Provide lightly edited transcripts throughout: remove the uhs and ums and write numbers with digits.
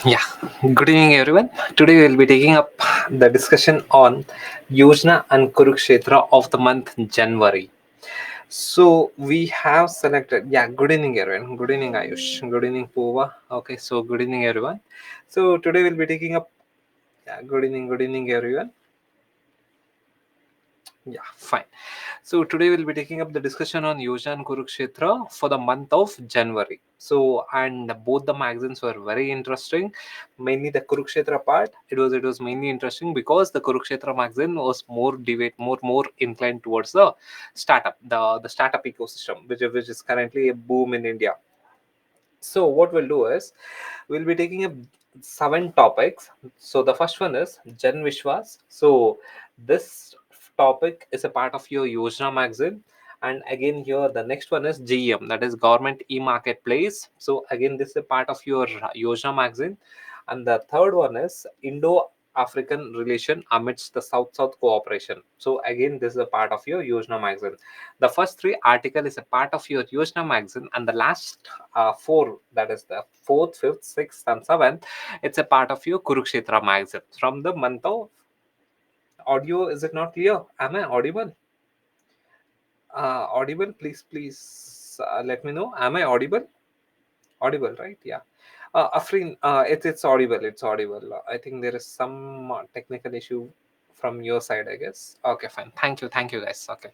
Yeah, good evening everyone. Today we'll be taking up the discussion on Yojana and Kurukshetra of the month January. So we have selected, yeah, good evening everyone. Good evening Ayush. Good evening Pova. Okay, so good evening everyone. So today we'll be taking up, yeah, good evening everyone. Yeah, fine. So today we'll be taking up the discussion on Yojana and Kurukshetra for the month of January. So and both the magazines were very interesting. Mainly the Kurukshetra part. It was mainly interesting because the Kurukshetra magazine was more debate, more inclined towards the startup, the startup ecosystem, which is currently a boom in India. So what we'll do is we'll be taking up 7 topics. So the first one is Jan Vishwas. So this topic is a part of your Yojana magazine. And again, here the next one is GEM, that is Government E-Marketplace. So again, this is a part of your Yojana magazine. And the third one is Indo African relation amidst the South South cooperation. So again, this is a part of your Yojana magazine. The first three article is a part of your Yojana magazine, and the last four, that is the fourth, fifth, sixth, and seventh, it's a part of your Kurukshetra magazine from the month of audio. Is it not clear? Am I audible? Audible? Please, let me know. Am I audible? Audible, right? Yeah. Afrin, it's audible. It's audible. I think there is some technical issue from your side, I guess. Okay, fine. Thank you, guys. Okay.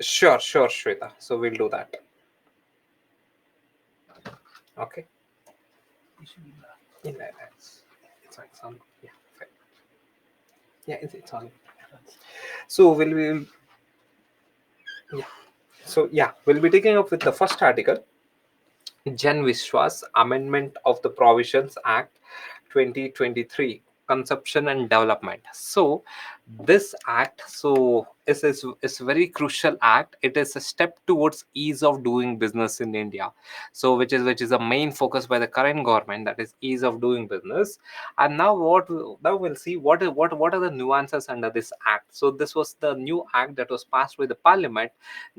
Sure, Shweta. So we'll do that. Okay. Yeah, it's on. Yeah, fine. Yeah, it's on. So yeah. So yeah, we'll be taking up with the first article, Jan Vishwas Amendment of the Provisions Act 2023, Conception and Development. So this act is a very crucial act. It is a step towards ease of doing business in India. So which is a main focus by the current government, that is ease of doing business. And now we'll see what are the nuances under this act. So this was the new act that was passed by the parliament,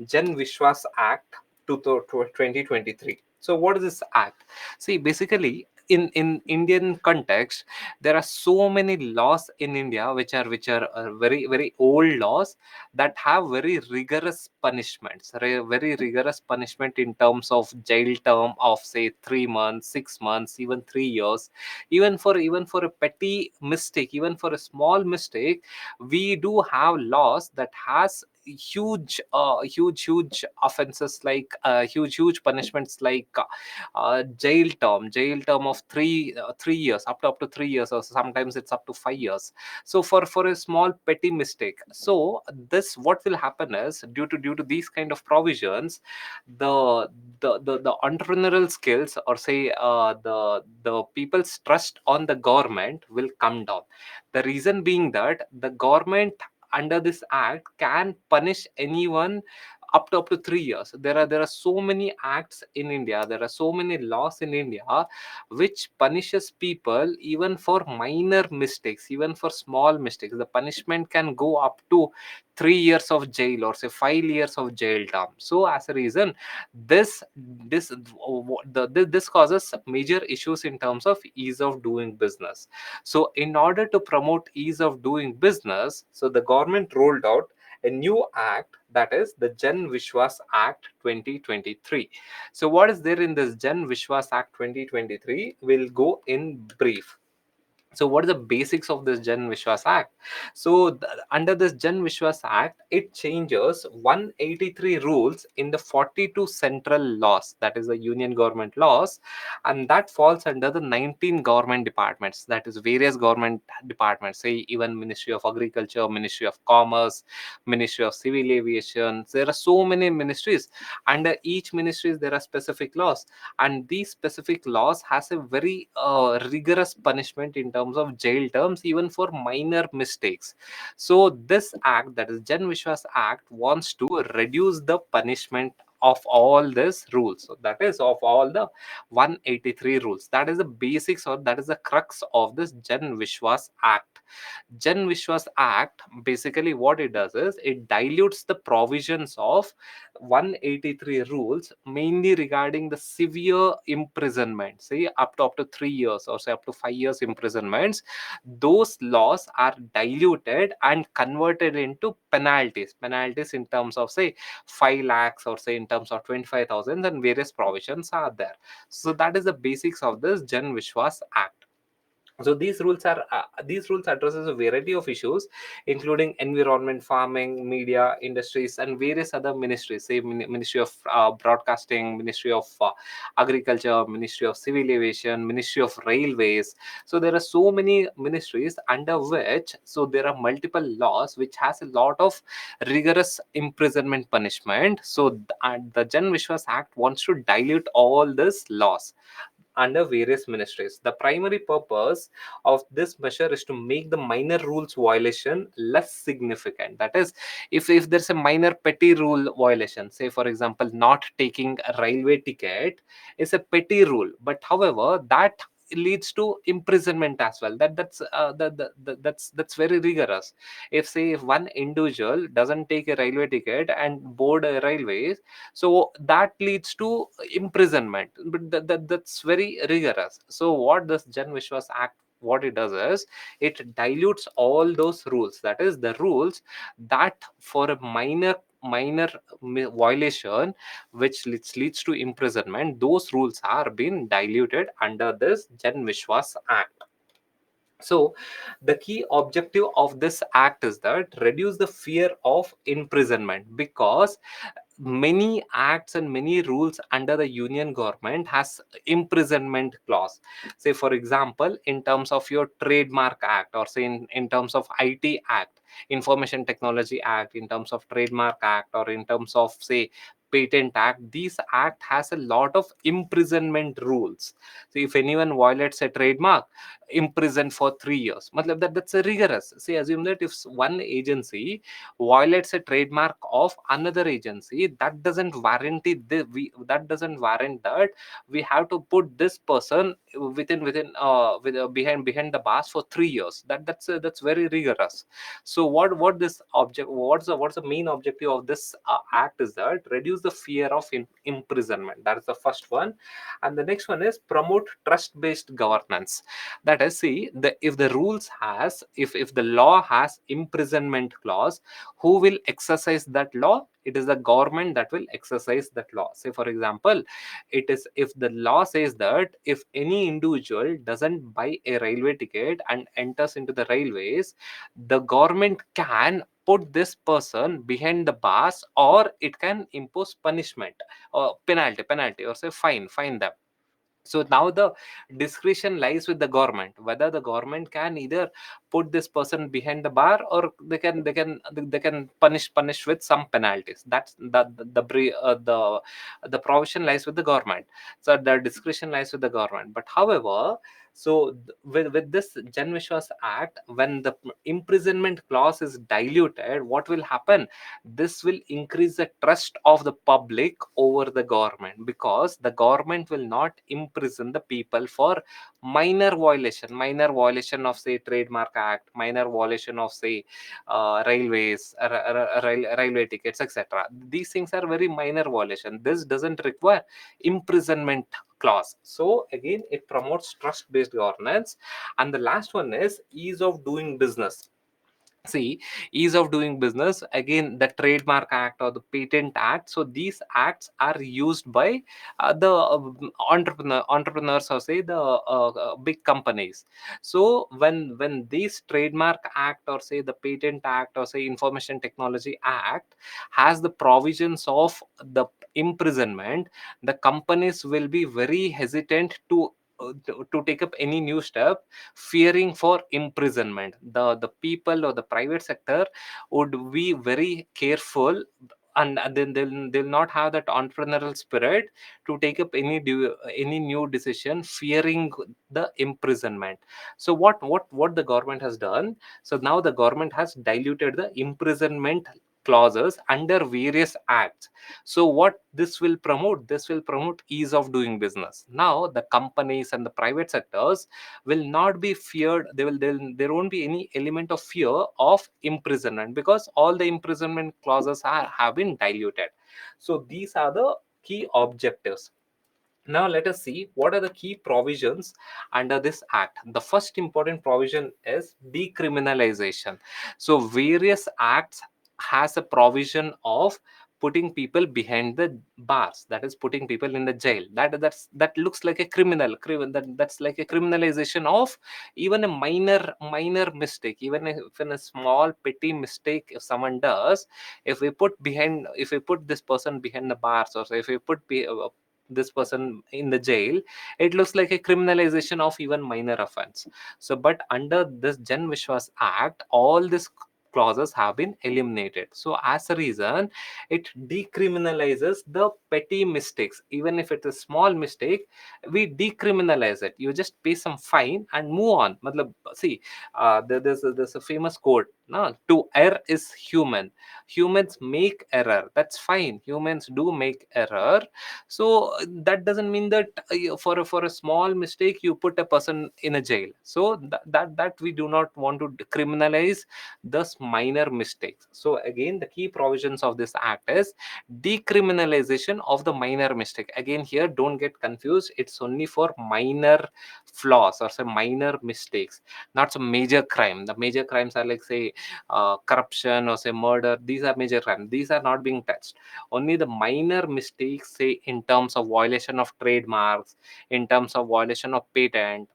Jan Vishwas Act to 2023. So what is this act? See, basically, in Indian context, there are so many laws in India which are very old laws that have very rigorous punishments, very rigorous punishment in terms of jail term of say 3 months, 6 months, even 3 years. Even for a petty mistake, even for a small mistake, we do have laws that has huge offenses, like huge punishments, like jail term of 3 years, up to 3 years, or sometimes it's up to 5 years. So for a small petty mistake, so this what will happen is, due to these kind of provisions, the entrepreneurial skills, or say the people's trust on the government will come down. The reason being that the government under this act can punish anyone up to 3 years. There are so many acts in India, there are so many laws in India which punishes people even for minor mistakes, even for small mistakes. The punishment can go up to 3 years of jail, or say 5 years of jail term. So as a reason, this this causes major issues in terms of ease of doing business. So in order to promote ease of doing business, so the government rolled out a new act, that is the Jan Vishwas Act 2023. So what is there in this Jan Vishwas Act 2023? We'll go in brief. So what are the basics of this Jan Vishwas Act? So under this Jan Vishwas Act, it changes 183 rules in the 42 central laws, that is the union government laws, and that falls under the 19 government departments, that is various government departments, say even Ministry of Agriculture, Ministry of Commerce, Ministry of Civil Aviation. There are so many ministries. Under each ministries there are specific laws, and these specific laws has a very rigorous punishment in terms of jail terms, even for minor mistakes. So this act, that is Jan Vishwas Act, wants to reduce the punishment of all these rules. So that is of all the 183 rules. That is the basics, or that is the crux of this Jan Vishwas Act. Jan Vishwas Act, basically what it does is it dilutes the provisions of 183 rules, mainly regarding the severe imprisonment, say up to 3 years or say up to 5 years imprisonments. Those laws are diluted and converted into penalties in terms of say 5 lakhs or say in terms of 25,000, and various provisions are there. So that is the basics of this Jan Vishwas Act. So these rules addresses a variety of issues, including environment, farming, media, industries, and various other ministries, say Ministry of Broadcasting, Ministry of Agriculture, Ministry of Civil Aviation, Ministry of Railways. So there are so many ministries under which, so there are multiple laws which has a lot of rigorous imprisonment punishment. So the Jan Vishwas Act wants to dilute all these laws under various ministries. The primary purpose of this measure is to make the minor rules violation less significant. That is, if there's a minor petty rule violation, say for example, not taking a railway ticket is a petty rule, but however that leads to imprisonment as well. That's very rigorous. If one individual doesn't take a railway ticket and board a railway, so that leads to imprisonment, but that's very rigorous. So what this Jan Vishwas Act, what it does is it dilutes all those rules, that is the rules that for a minor violation which leads to imprisonment, those rules are being diluted under this Jan Vishwas Act. So the key objective of this act is that reduce the fear of imprisonment, because many acts and many rules under the union government has imprisonment clause. Say for example, in terms of your trademark act, or say in terms of IT act, information technology act, in terms of trademark act, or in terms of say patent act, these act has a lot of imprisonment rules. So if anyone violates a trademark, imprisoned for 3 years. Matlab that's a rigorous. Say assume that if one agency violates a trademark of another agency, that doesn't that doesn't warrant that we have to put this person behind the bars for 3 years. That's very rigorous. So what's the main objective of this act is that reduce the fear of imprisonment. That is the first one. And the next one is promote trust based governance. That is, see, if the rules has, if the law has imprisonment clause, who will exercise that law? It is the government that will exercise that law. Say for example, it is, if the law says that if any individual doesn't buy a railway ticket and enters into the railways, the government can put this person behind the bars, or it can impose punishment or penalty, or say fine them. So now the discretion lies with the government, whether the government can either put this person behind the bar, or they can punish with some penalties. That's the provision lies with the government. So the discretion lies with the government. But however, so with this Jan Vishwas Act, when the imprisonment clause is diluted, what will happen? This will increase the trust of the public over the government, because the government will not imprison the people for minor violation of say trademark act, minor violation of say railways, railway tickets, etc. These things are very minor violation. This doesn't require imprisonment clause. So again, it promotes trust based governance. And the last one is ease of doing business. See, ease of doing business, again the trademark act or the patent act, so these acts are used by the entrepreneurs, or say the big companies. So when these trademark act, or say the patent act, or say information technology act has the provisions of the imprisonment, the companies will be very hesitant to take up any new step, fearing for imprisonment. The people or the private sector would be very careful, and then they'll not have that entrepreneurial spirit to take up any new decision, fearing the imprisonment. So what the government has done, so now the government has diluted the imprisonment clauses under various acts. So what this will promote? This will promote ease of doing business. Now the companies and the private sectors will not be feared. There won't be any element of fear of imprisonment, because all the imprisonment clauses have been diluted. So these are the key objectives. Now let us see what are the key provisions under this act. The first important provision is decriminalization. So various acts has a provision of putting people behind the bars, that is putting people in the jail. That looks like a that's like a criminalization of even a minor mistake. Even if in a small petty mistake if someone does, if we put this person behind the bars, or if we put this person in the jail, it looks like a criminalization of even minor offense. So but under this Jan Vishwas Act, all these clauses have been eliminated. So as a reason, it decriminalizes the petty mistakes. Even if it's a small mistake, we decriminalize it. You just pay some fine and move on. Matlab, see, there's a famous quote, no? To err is human. Humans make error, that's fine, humans do make error. So that doesn't mean that for a small mistake you put a person in a jail. So that we do not want to criminalize thus minor mistakes. So again, the key provisions of this act is decriminalization of the minor mistake. Again, here don't get confused, it's only for minor flaws or say minor mistakes, not some major crime. The major crimes are like say corruption or say murder. These are major crimes, these are not being touched. Only the minor mistakes, say in terms of violation of trademarks, in terms of violation of patent,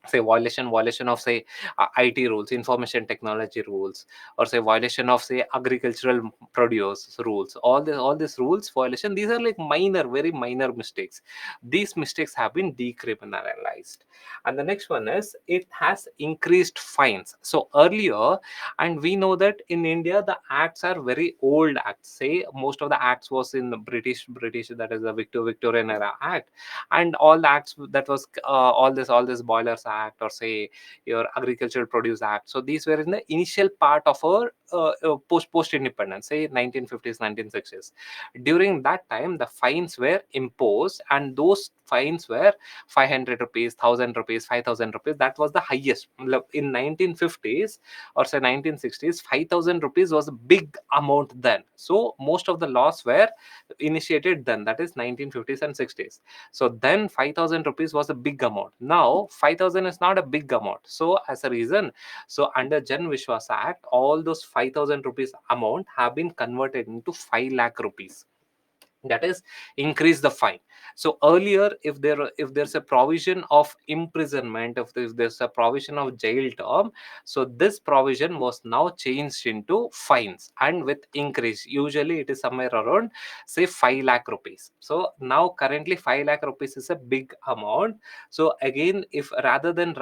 say violation of say IT rules, information technology rules, or say violation of say agricultural produce rules. All these rules violation, these are like minor, very minor mistakes. These mistakes have been decriminalized. And the next one is it has increased fines. So earlier, and we know that in India the acts are very old acts. Say most of the acts was in the British, that is the Victorian era act. And all the acts that was all this boilers act, or say your agricultural produce act, so these were in the initial part of our post independence, say 1950s 1960s. During that time the fines were imposed, and those fines were 500 rupees, 1000 rupees, 5000 rupees. That was the highest in 1950s, or say 1960s. 5000 rupees was a big amount then. So most of the laws were initiated then, that is 1950s and 60s. So then 5000 rupees was a big amount. Now 5000 is not a big amount. So as a reason, so under Jan Vishwas Act, all those 5000 rupees amount have been converted into 5 lakh rupees, that is increase the fine. So earlier, if there's a provision of imprisonment, if there's a provision of jail term, so this provision was now changed into fines, and with increase, usually it is somewhere around say 5 lakh rupees. So now currently 5 lakh rupees is a big amount. So again, if rather than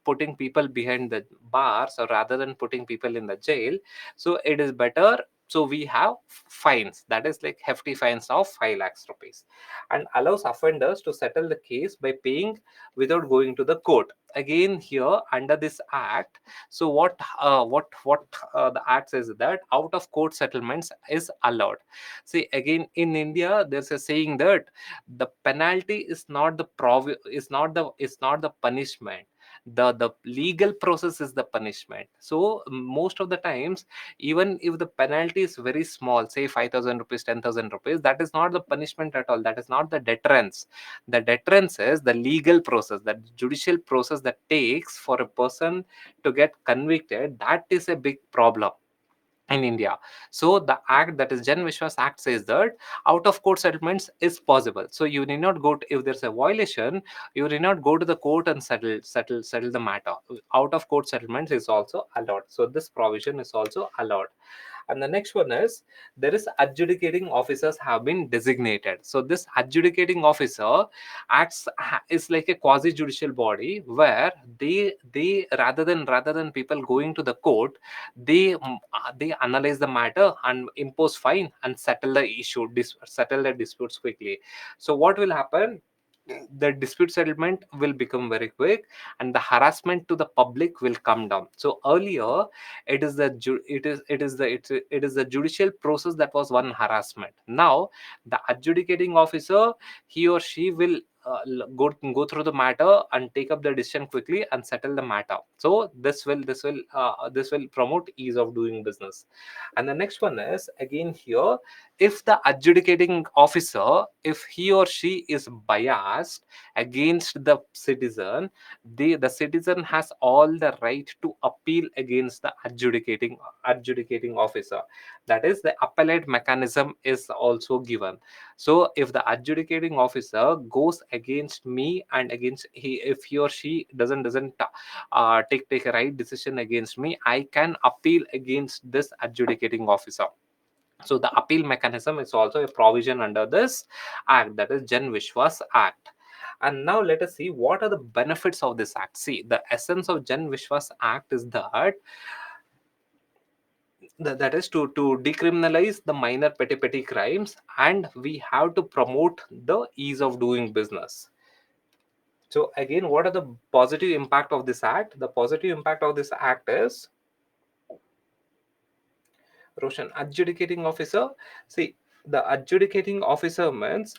putting people behind the bars, or rather than putting people in the jail, so it is better. So we have fines, that is like hefty fines of 5 lakhs rupees, and allows offenders to settle the case by paying without going to the court. Again, here under this act, so what the act says that out of court settlements is allowed. See, again, in India there's a saying that the penalty is not the punishment. The legal process is the punishment. So most of the times, even if the penalty is very small, say 5000 rupees, 10,000 rupees, that is not the punishment at all, that is not the deterrence. The deterrence is the legal process, that judicial process that takes for a person to get convicted. That is a big problem in India. So the act, that is Jan Vishwas Act, says that out of court settlements is possible. So you need not go to, if there's a violation, you need not go to the court and settle the matter. Out of court settlements is also allowed. So this provision is also allowed. And the next one is there is adjudicating officers have been designated. So this adjudicating officer is like a quasi judicial body, where they rather than people going to the court, they analyze the matter and impose fine and settle the issue, settle the disputes quickly. So what will happen? the dispute settlement will become very quick, and the harassment to the public will come down. So earlier, it is the it is the judicial process that was one harassment. Now the adjudicating officer, he or she will go through the matter and take up the decision quickly and settle the matter. So this will promote ease of doing business. And the next one is again here, if the adjudicating officer, if he or she is biased against the citizen, the citizen has all the right to appeal against the adjudicating officer. That is, the appellate mechanism is also given. So if the adjudicating officer goes against me and against if he or she doesn't take a right decision against me, I can appeal against this adjudicating officer. So the appeal mechanism is also a provision under this act, that is Jan Vishwas Act. And now let us see what are the benefits of this act. See, the essence of Jan Vishwas Act is that is to decriminalize the minor petty crimes, and we have to promote the ease of doing business. So again, what are the positive impact of this act? The positive impact of this act is, Roshan, adjudicating officer. See, the adjudicating officer means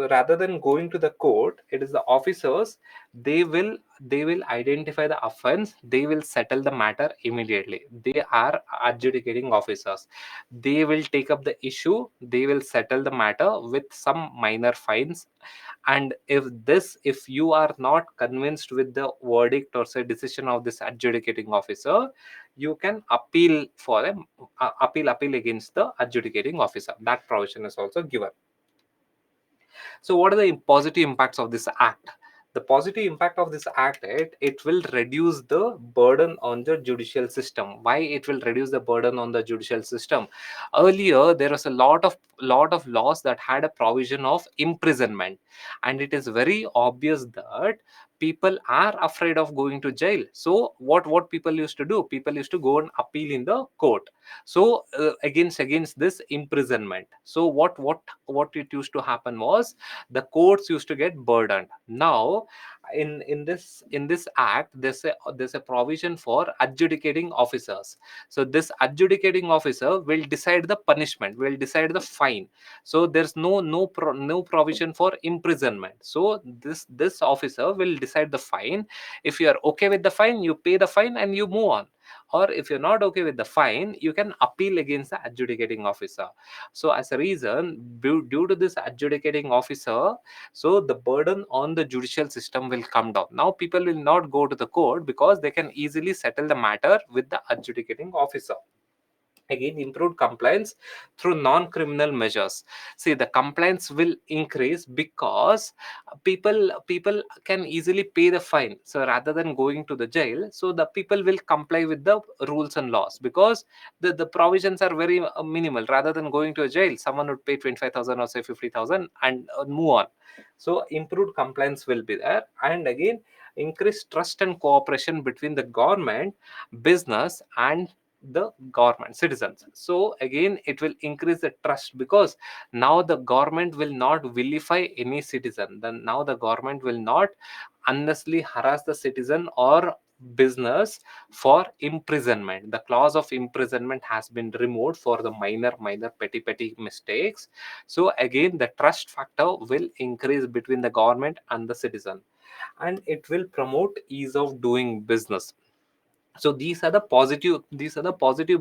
rather than going to the court, it is the officers. They will identify the offense. They will settle the matter immediately. They are adjudicating officers. They will take up the issue. They will settle the matter with some minor fines. And if you are not convinced with the verdict or say decision of this adjudicating officer, you can appeal against the adjudicating officer. That provision is also given. So what are the positive impacts of this act? The positive impact of this act, it will reduce the burden on the judicial system. Why it will reduce the burden on the judicial system? Earlier there was a lot of laws that had a provision of imprisonment, and it is very obvious that people are afraid of going to jail. So what people used to do, people used to go and appeal in the court. So against this imprisonment. So what it used to happen was, the courts used to get burdened. Now in this act, there's a provision for adjudicating officers. So this adjudicating officer will decide the punishment, will decide the fine. So there's no provision for imprisonment. So this officer will decide the fine. If you are okay with the fine, you pay the fine and you move on. Or if you're not okay with the fine, you can appeal against the adjudicating officer. So as a reason, due to this adjudicating officer, so the burden on the judicial system will come down. Now people will not go to the court because they can easily settle the matter with the adjudicating officer. Again, improved compliance through non-criminal measures. See, the compliance will increase because people can easily pay the fine. So rather than going to the jail, so the people will comply with the rules and laws, because the provisions are very minimal. Rather than going to a jail, someone would pay 25,000 or say 50,000 and move on. So improved compliance will be there. And again, increased trust and cooperation between the government, business, and the government citizens. So again, it will increase the trust, because now the government will not vilify any citizen. Then now the government will not unnecessarily harass the citizen or business for imprisonment. The clause of imprisonment has been removed for the minor petty mistakes. So again, the trust factor will increase between the government and the citizen, and it will promote ease of doing business. So these are the positive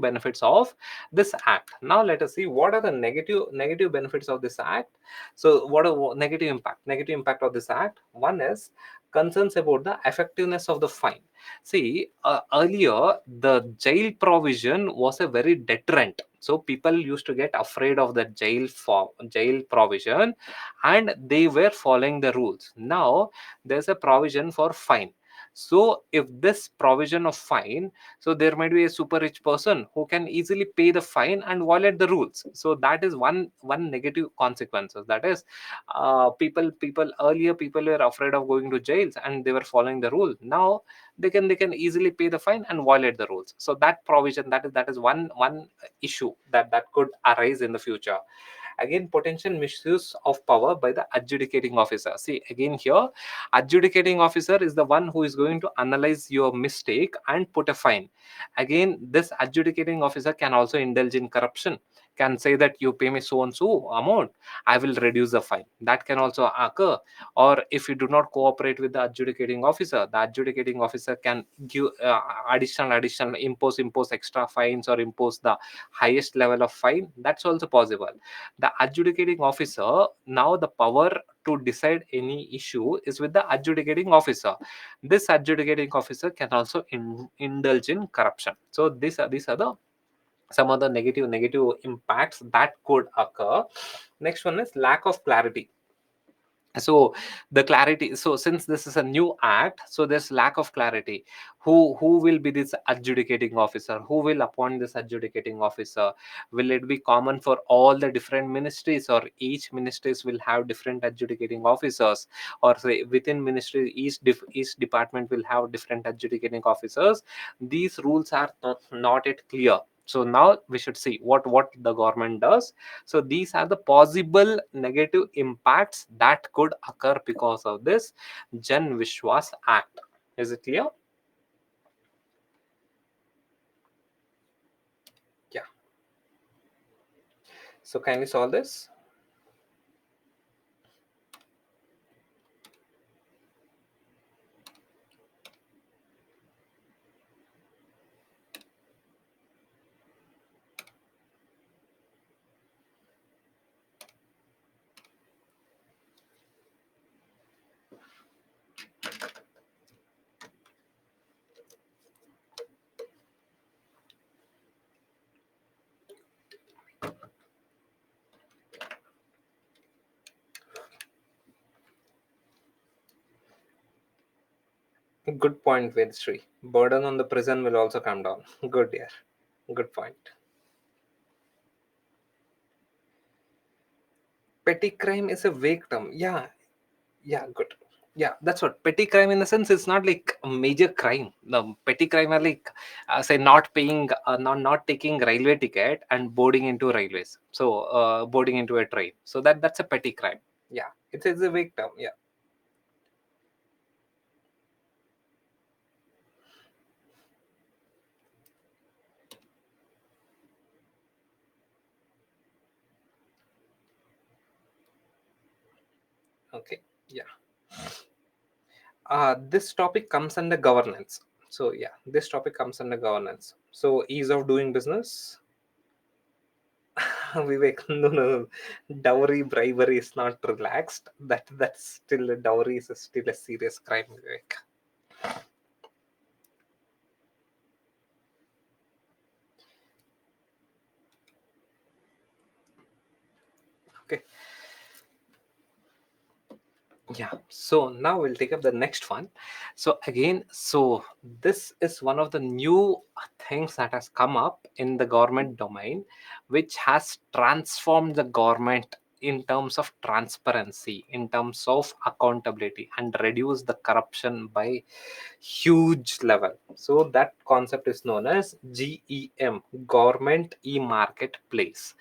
benefits of this act. Now let us see what are the negative benefits of this act. So what are negative impact of this act? One is concerns about the effectiveness of the fine. See, earlier the jail provision was a very deterrent. So people used to get afraid of the jail provision, and they were following the rules. Now there's a provision for fine. So if this provision of fine, so there might be a super rich person who can easily pay the fine and violate the rules. So that is one negative consequences. That is, people earlier, people were afraid of going to jails and they were following the rule. Now they can easily pay the fine and violate the rules. So that provision, that is one issue that could arise in the future. Again, potential misuse of power by the adjudicating officer. See, again here, adjudicating officer is the one who is going to analyze your mistake and put a fine. Again, this adjudicating officer can also indulge in corruption, can say that you pay me so and so amount, I will reduce the fine. That can also occur. Or if you do not cooperate with the adjudicating officer can give additional impose extra fines, or impose the highest level of fine. That's also possible. The adjudicating officer, now the power to decide any issue is with the adjudicating officer. This adjudicating officer can also indulge in corruption. So these are the some of the negative impacts that could occur. Next one is lack of clarity. So the clarity, so since this is a new act, so there's lack of clarity. Who will be this adjudicating officer? Who will appoint this adjudicating officer? Will it be common for all the different ministries, or each ministries will have different adjudicating officers? Or say within ministry, each department will have different adjudicating officers? These rules are not yet clear. So now we should see what the government does. So these are the possible negative impacts that could occur because of this Jan Vishwas Act. Is it clear? Yeah. So kindly solve this. Good point, Vedshri. Burden on the prison will also come down. Good, dear. Good point. Petty crime is a vague term. Yeah, yeah, good. Yeah, that's what petty crime, in the sense, it's not like a major crime. The petty crime are like, say, not paying, not taking railway ticket and boarding into railways. So boarding into a train. So that's a petty crime. Yeah, it's a vague term. Yeah. Okay. Yeah. This topic comes under governance. So yeah, this topic comes under governance. So ease of doing business. Vivek, no, no, no. Dowry bribery is not relaxed. That's still a dowry is still a serious crime, Vivek. Okay. Yeah. So now we'll take up the next one. So again, so this is one of the new things that has come up in the government domain, which has transformed the government in terms of transparency, in terms of accountability, and reduce the corruption by huge level. So that concept is known as GEM, Government E-Marketplace.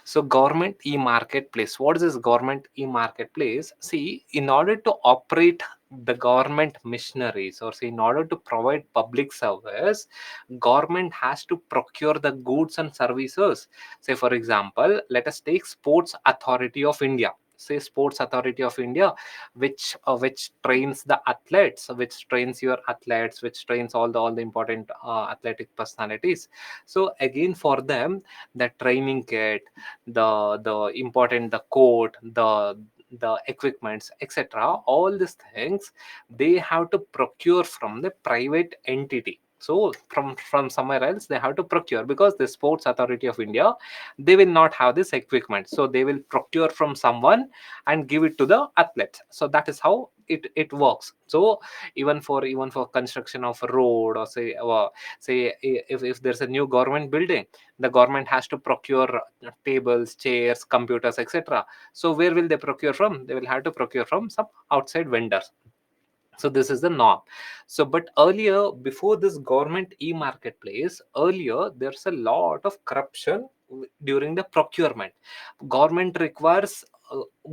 So government e-marketplace, what is this government e-marketplace? See, in order to operate the government missionaries, or say in order to provide public service, government has to procure the goods and services. Say for example, let us take Sports Authority of India. Say Sports Authority of India, which trains the athletes, which trains your athletes, which trains all the important athletic personalities. So again, for them, the training kit, the important, the coat, the equipments, etc., all these things they have to procure from the private entity. So from somewhere else they have to procure, because the Sports Authority of India, they will not have this equipment, so they will procure from someone and give it to the athletes. So that is how it works. So even for construction of a road, or say if there's a new government building, the government has to procure tables, chairs, computers, etc. So where will they procure from? They will have to procure from some outside vendors. So this is the norm. So but earlier, before this government e-marketplace, earlier there's a lot of corruption during the procurement. Government requires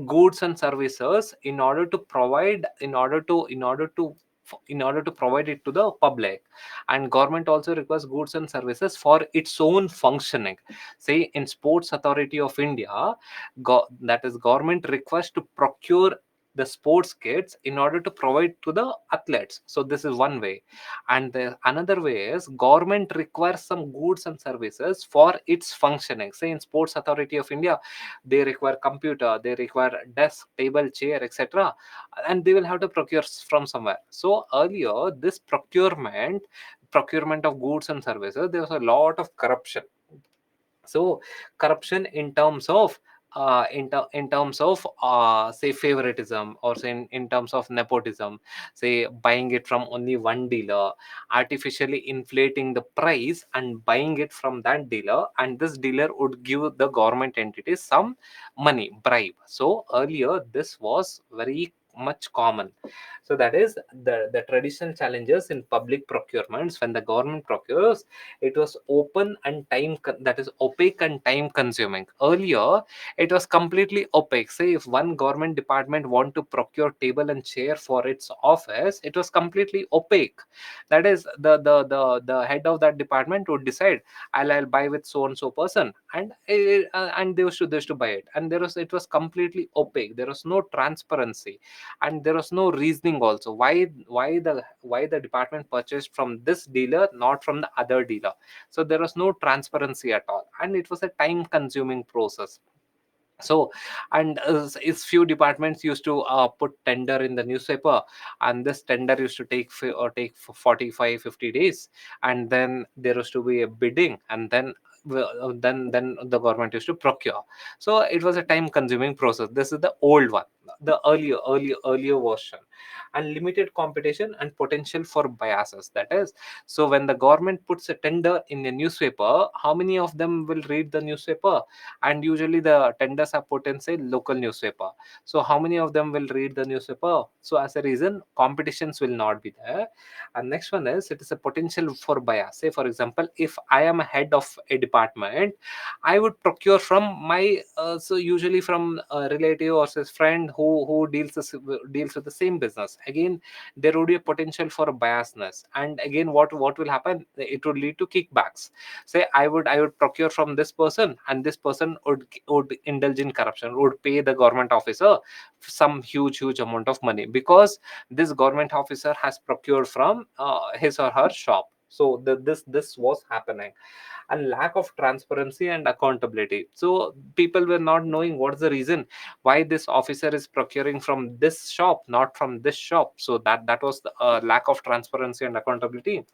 goods and services in order to provide it to the public, and government also requires goods and services for its own functioning. Say in Sports Authority of India, that is government requires to procure the sports kits in order to provide to the athletes. So this is one way. And the another way is government requires some goods and services for its functioning. Say in Sports Authority of India, they require computer, they require desk, table, chair, etc., and they will have to procure from somewhere. So earlier, this procurement of goods and services, there was a lot of corruption. So corruption in terms of in terms of say favoritism, or say in terms of nepotism, say buying it from only one dealer, artificially inflating the price and buying it from that dealer, and this dealer would give the government entity some money bribe. So earlier this was very much common. So that is the traditional challenges in public procurements. When the government procures, it was open and that is opaque and time consuming. Earlier it was completely opaque. Say if one government department want to procure table and chair for its office, it was completely opaque. That is the head of that department would decide, I'll buy with so and so person, and they used to buy it, and it was completely opaque. There was no transparency, and there was no reasoning also why the department purchased from this dealer, not from the other dealer. So there was no transparency at all, and it was a time consuming process. So, and is few departments used to put tender in the newspaper, and this tender used to take for 45 50 days, and then there used to be a bidding, and then the government used to procure. So it was a time consuming process. This is the old one, the earlier version. And limited competition and potential for biases. That is, so when the government puts a tender in the newspaper, how many of them will read the newspaper? And usually the tenders are put in, say, local newspaper. So how many of them will read the newspaper? So as a reason, competitions will not be there. And next one is, it is a potential for bias. Say for example, if I am a head of a department, I would procure from my so usually from a relative or his friend who deals with the same business. Again, there would be a potential for biasness, and again, what will happen? It would lead to kickbacks. Say I would procure from this person, and this person would indulge in corruption, would pay the government officer some huge amount of money, because this government officer has procured from his or her shop. So this was happening. And lack of transparency and accountability. So people were not knowing what's the reason why this officer is procuring from this shop, not from this shop. So that was the lack of transparency and accountability.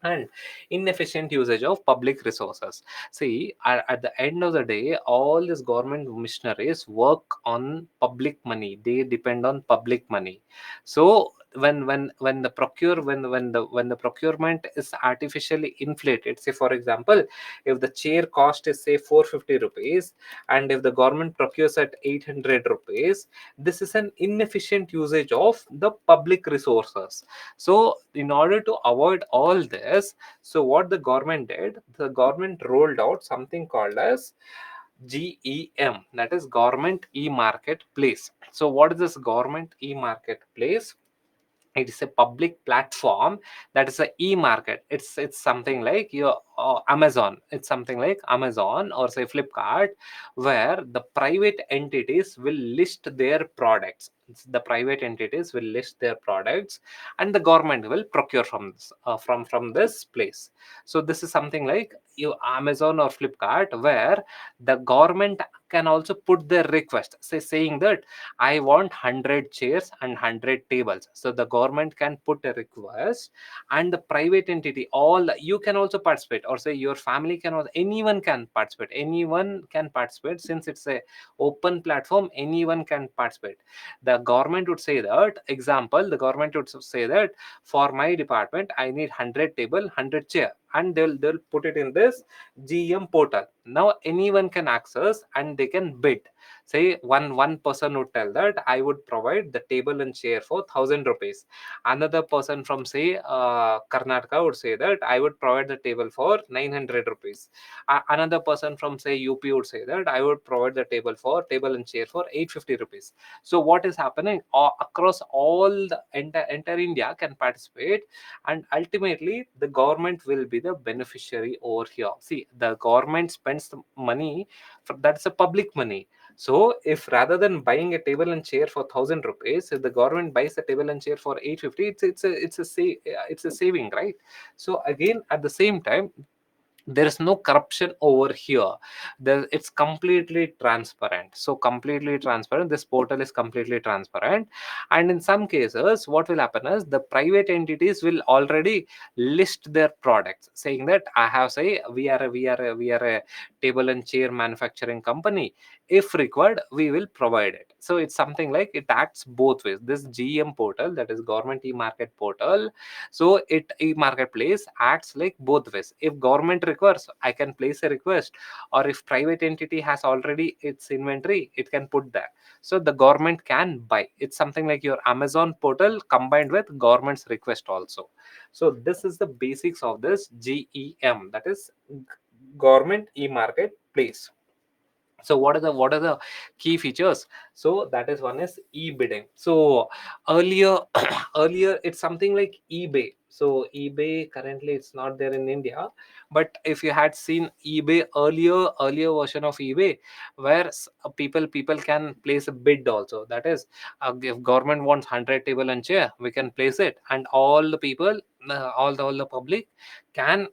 And inefficient usage of public resources. See, at the end of the day, all these government missionaries work on public money. They depend on public money. So when the procurement is artificially inflated, say for example, if the chair cost is say 450 rupees, and if the government procures at 800 rupees, this is an inefficient usage of the public resources. So in order to avoid all this, so what the government did, the government rolled out something called as GEM, that is Government E-Marketplace. So what is this Government E-Marketplace? It is a public platform, that is a e-market. It's something like your Amazon. It's something like Amazon or say Flipkart, where the private entities will list their products. The private entities will list their products, and the government will procure from from this place. So this is something like you Amazon or Flipkart, where the government can also put their request, saying that I want 100 chairs and 100 tables. So the government can put a request, and the private entity, all you can also participate, or say your family can also, anyone can participate. Anyone can participate, since it's a open platform. Anyone can participate. The government would say that, example, the government would say that for my department, I need 100 table, 100 chair. and they'll put it in this GEM portal. Now anyone can access and they can bid. Say one person would tell that I would provide the table and chair for 1,000 rupees. Another person from say Karnataka would say that I would provide the table for 900 rupees. Another person from say UP would say that I would provide the table and chair for 850 rupees. So what is happening across all the entire India can participate, and ultimately the government will be the beneficiary over here. See, the government spends the money that's a public money. So if rather than buying a table and chair for 1,000 rupees, if the government buys a table and chair for 850, it's a saving, right? So again, at the same time, there is no corruption over here. It's completely transparent. So completely transparent, this portal is completely transparent. And in some cases what will happen is the private entities will already list their products, saying that I have say we are a table and chair manufacturing company. If required, we will provide it. So it's something like it acts both ways. This GM portal, that is government e-market portal, so it e-marketplace acts like both ways. If government requires, I can place a request, or if private entity has already its inventory, it can put that. So the government can buy. It's something like your Amazon portal combined with government's request also. So this is the basics of this GEM, that is government e-marketplace. So what are the key features? So that is, one is e-bidding. So earlier earlier it's something like eBay. So eBay currently it's not there in India, but if you had seen eBay earlier version of eBay, where people can place a bid also. That is, if government wants 100 table and chair, we can place it, and all the people, all the public can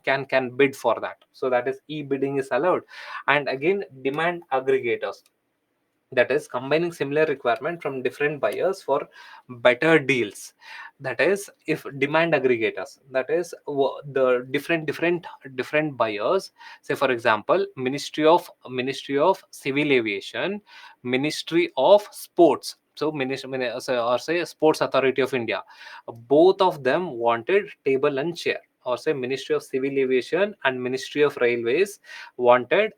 can bid for that. So that is, e-bidding is allowed. And again, demand aggregators, that is combining similar requirement from different buyers for better deals. That is, if demand aggregators, that is the different buyers, say for example, ministry of civil aviation, ministry of sports, so or say sports authority of India, both of them wanted table and chair. Or say ministry of civil aviation and ministry of railways wanted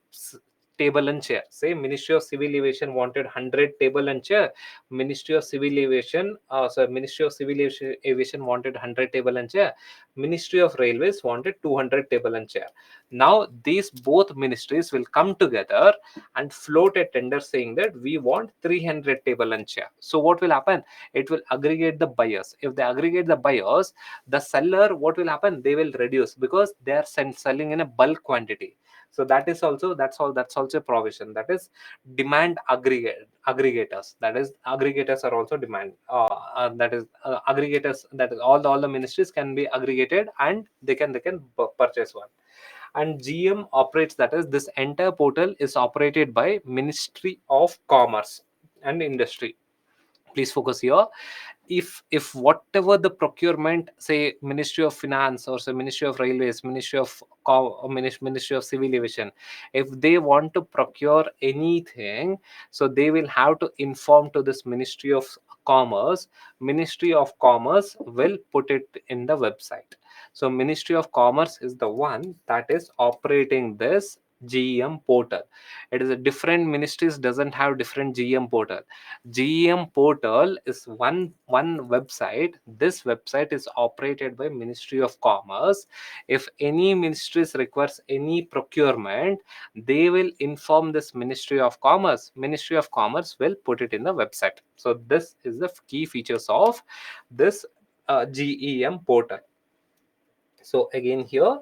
table and chair. Say ministry of civil aviation wanted 100 table and chair, ministry of civil aviation wanted 100 table and chair, ministry of railways wanted 200 table and chair. Now these both ministries will come together and float a tender saying that we want 300 table and chair. So what will happen? It will aggregate the buyers. If they aggregate the buyers, the seller, what will happen? They will reduce, because they are selling in a bulk quantity. So that is also, that's also a provision. That is demand aggregators. That is, aggregators are also demand, that is aggregators, that is all the ministries can be aggregated, and they can purchase one. And GM operates, that is, this entire portal is operated by Ministry of Commerce and Industry. Please focus here. If whatever the procurement, say Ministry of Finance, or say Ministry of Railways, Ministry of Civil Aviation, if they want to procure anything, so they will have to inform to this Ministry of Commerce. Ministry of Commerce will put it in the website. So Ministry of Commerce is the one that is operating this GEM portal. It is a different ministries doesn't have different GEM portal. GEM portal is one website. This website is operated by Ministry of Commerce. If any ministries requires any procurement, they will inform this Ministry of Commerce. Ministry of Commerce will put it in the website. So this is the key features of this GEM portal. So again here,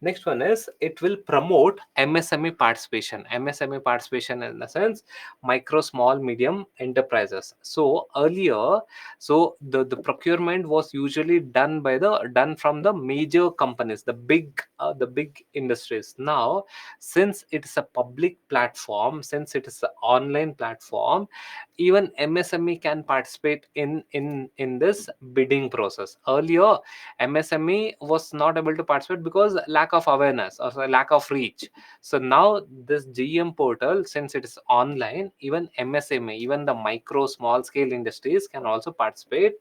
next one is, it will promote MSME participation in the sense micro, small, medium enterprises. So earlier, so the procurement was usually done from the major companies, the big industries. Now, since it is a public platform, since it is an online platform, even MSME can participate in this bidding process. Earlier, MSME was not able to participate because lack of awareness, or lack of reach. So now this GM portal, since it is online, even MSME, even the micro small scale industries can also participate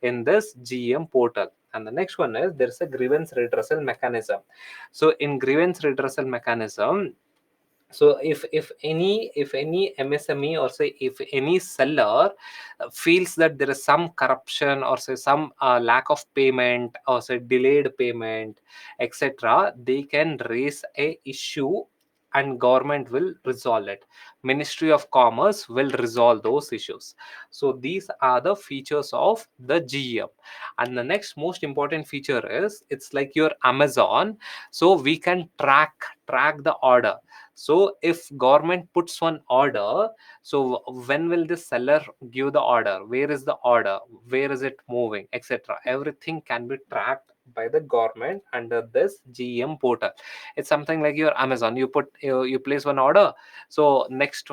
in this GM portal. And the next one is there's a grievance redressal mechanism. So in grievance redressal mechanism, so if any MSME, or say if any seller feels that there is some corruption, or say some lack of payment, or say delayed payment, etc., they can raise a issue and government will resolve it. Ministry of Commerce will resolve those issues. So these are the features of the GEM. And the next most important feature is it's like your Amazon. So we can track the order. So if government puts one order, so when will the seller give the order, where is the order, where is it moving, etc., everything can be tracked by the government under this GEM portal. It's something like your Amazon. You place one order, so next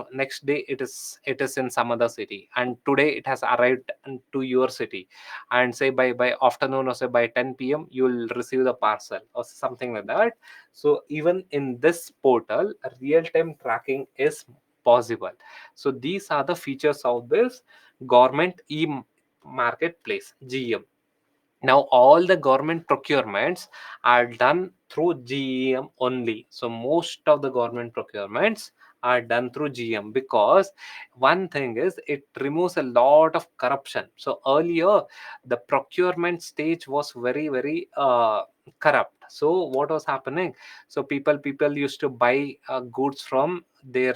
day it is in some other city, and today it has arrived to your city, and say by afternoon, or say by 10 p.m. you will receive the parcel or something like that. So even in this portal, real time tracking is possible. So these are the features of this government marketplace, GEM. Now all the government procurements are done through GEM only. So most of the government procurements are done through GM, because one thing is it removes a lot of corruption. So earlier the procurement stage was very corrupt. So what was happening? So people used to buy goods from their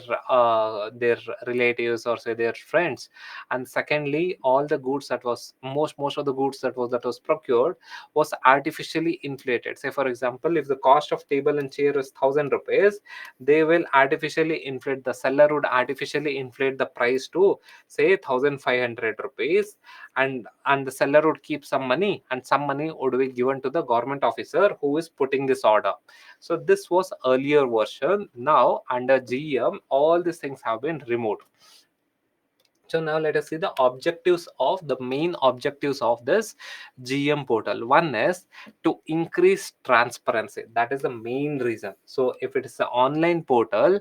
relatives, or say their friends. And secondly, all the goods that was most of the goods that was procured was artificially inflated. Say for example, if the cost of table and chair is 1,000 rupees, they will artificially inflate, the seller would artificially inflate the price to say 1,500 rupees, and the seller would keep some money, and some money would be given to the government officer who is putting this order. So this was earlier version. Now under GM all these things have been removed. So now let us see the objectives of the main objectives of this GM portal. One is to increase transparency. That is the main reason. So if it is an online portal,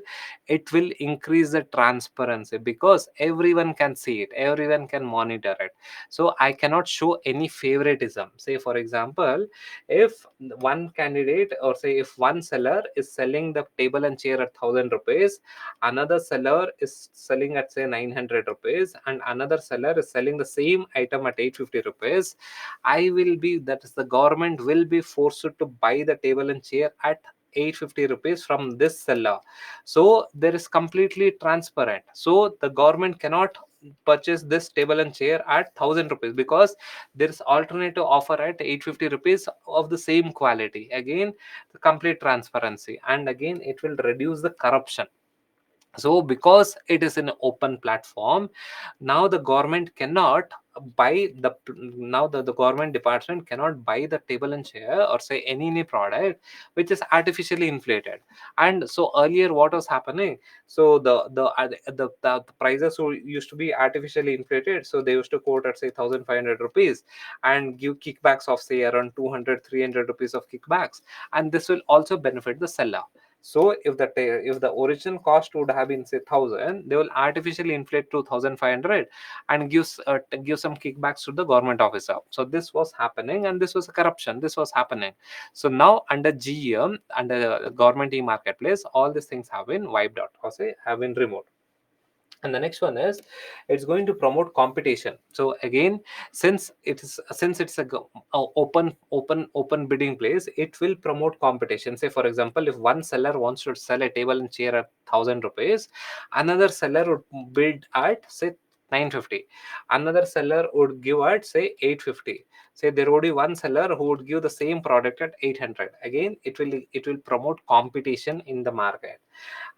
it will increase the transparency, because everyone can see it, everyone can monitor it. So I cannot show any favoritism. Say for example, if one candidate, or say if one seller is selling the table and chair at 1,000 rupees, another seller is selling at say 900 rupees, and another seller is selling the same item at 850 rupees, that is the government will be forced to buy the table and chair at 850 rupees from this seller. So there is completely transparent. So the government cannot purchase this table and chair at 1,000 rupees, because there is alternative offer at 850 rupees of the same quality. Again, the complete transparency, and again it will reduce the corruption. So because it is an open platform, now the government cannot buy the government department cannot buy the table and chair, or say any product which is artificially inflated. And so earlier what was happening, so the prices used to be artificially inflated, so they used to quote at say 1,500 rupees and give kickbacks of say around 200-300 rupees of kickbacks, and this will also benefit the seller. So if the original cost would have been say 1,000, they will artificially inflate to 1,500 and give some kickbacks to the government officer. So this was happening, and this was a corruption. This was happening. So now under GEM, under government e-marketplace, all these things have been wiped out, or say have been removed. And the next one is it's going to promote competition. So again, since it's a open bidding place, it will promote competition. Say for example, if one seller wants to sell a table and chair at 1,000 rupees, another seller would bid at say 950, another seller would give at say 850. Say there would be one seller who would give the same product at 800. Again, it will promote competition in the market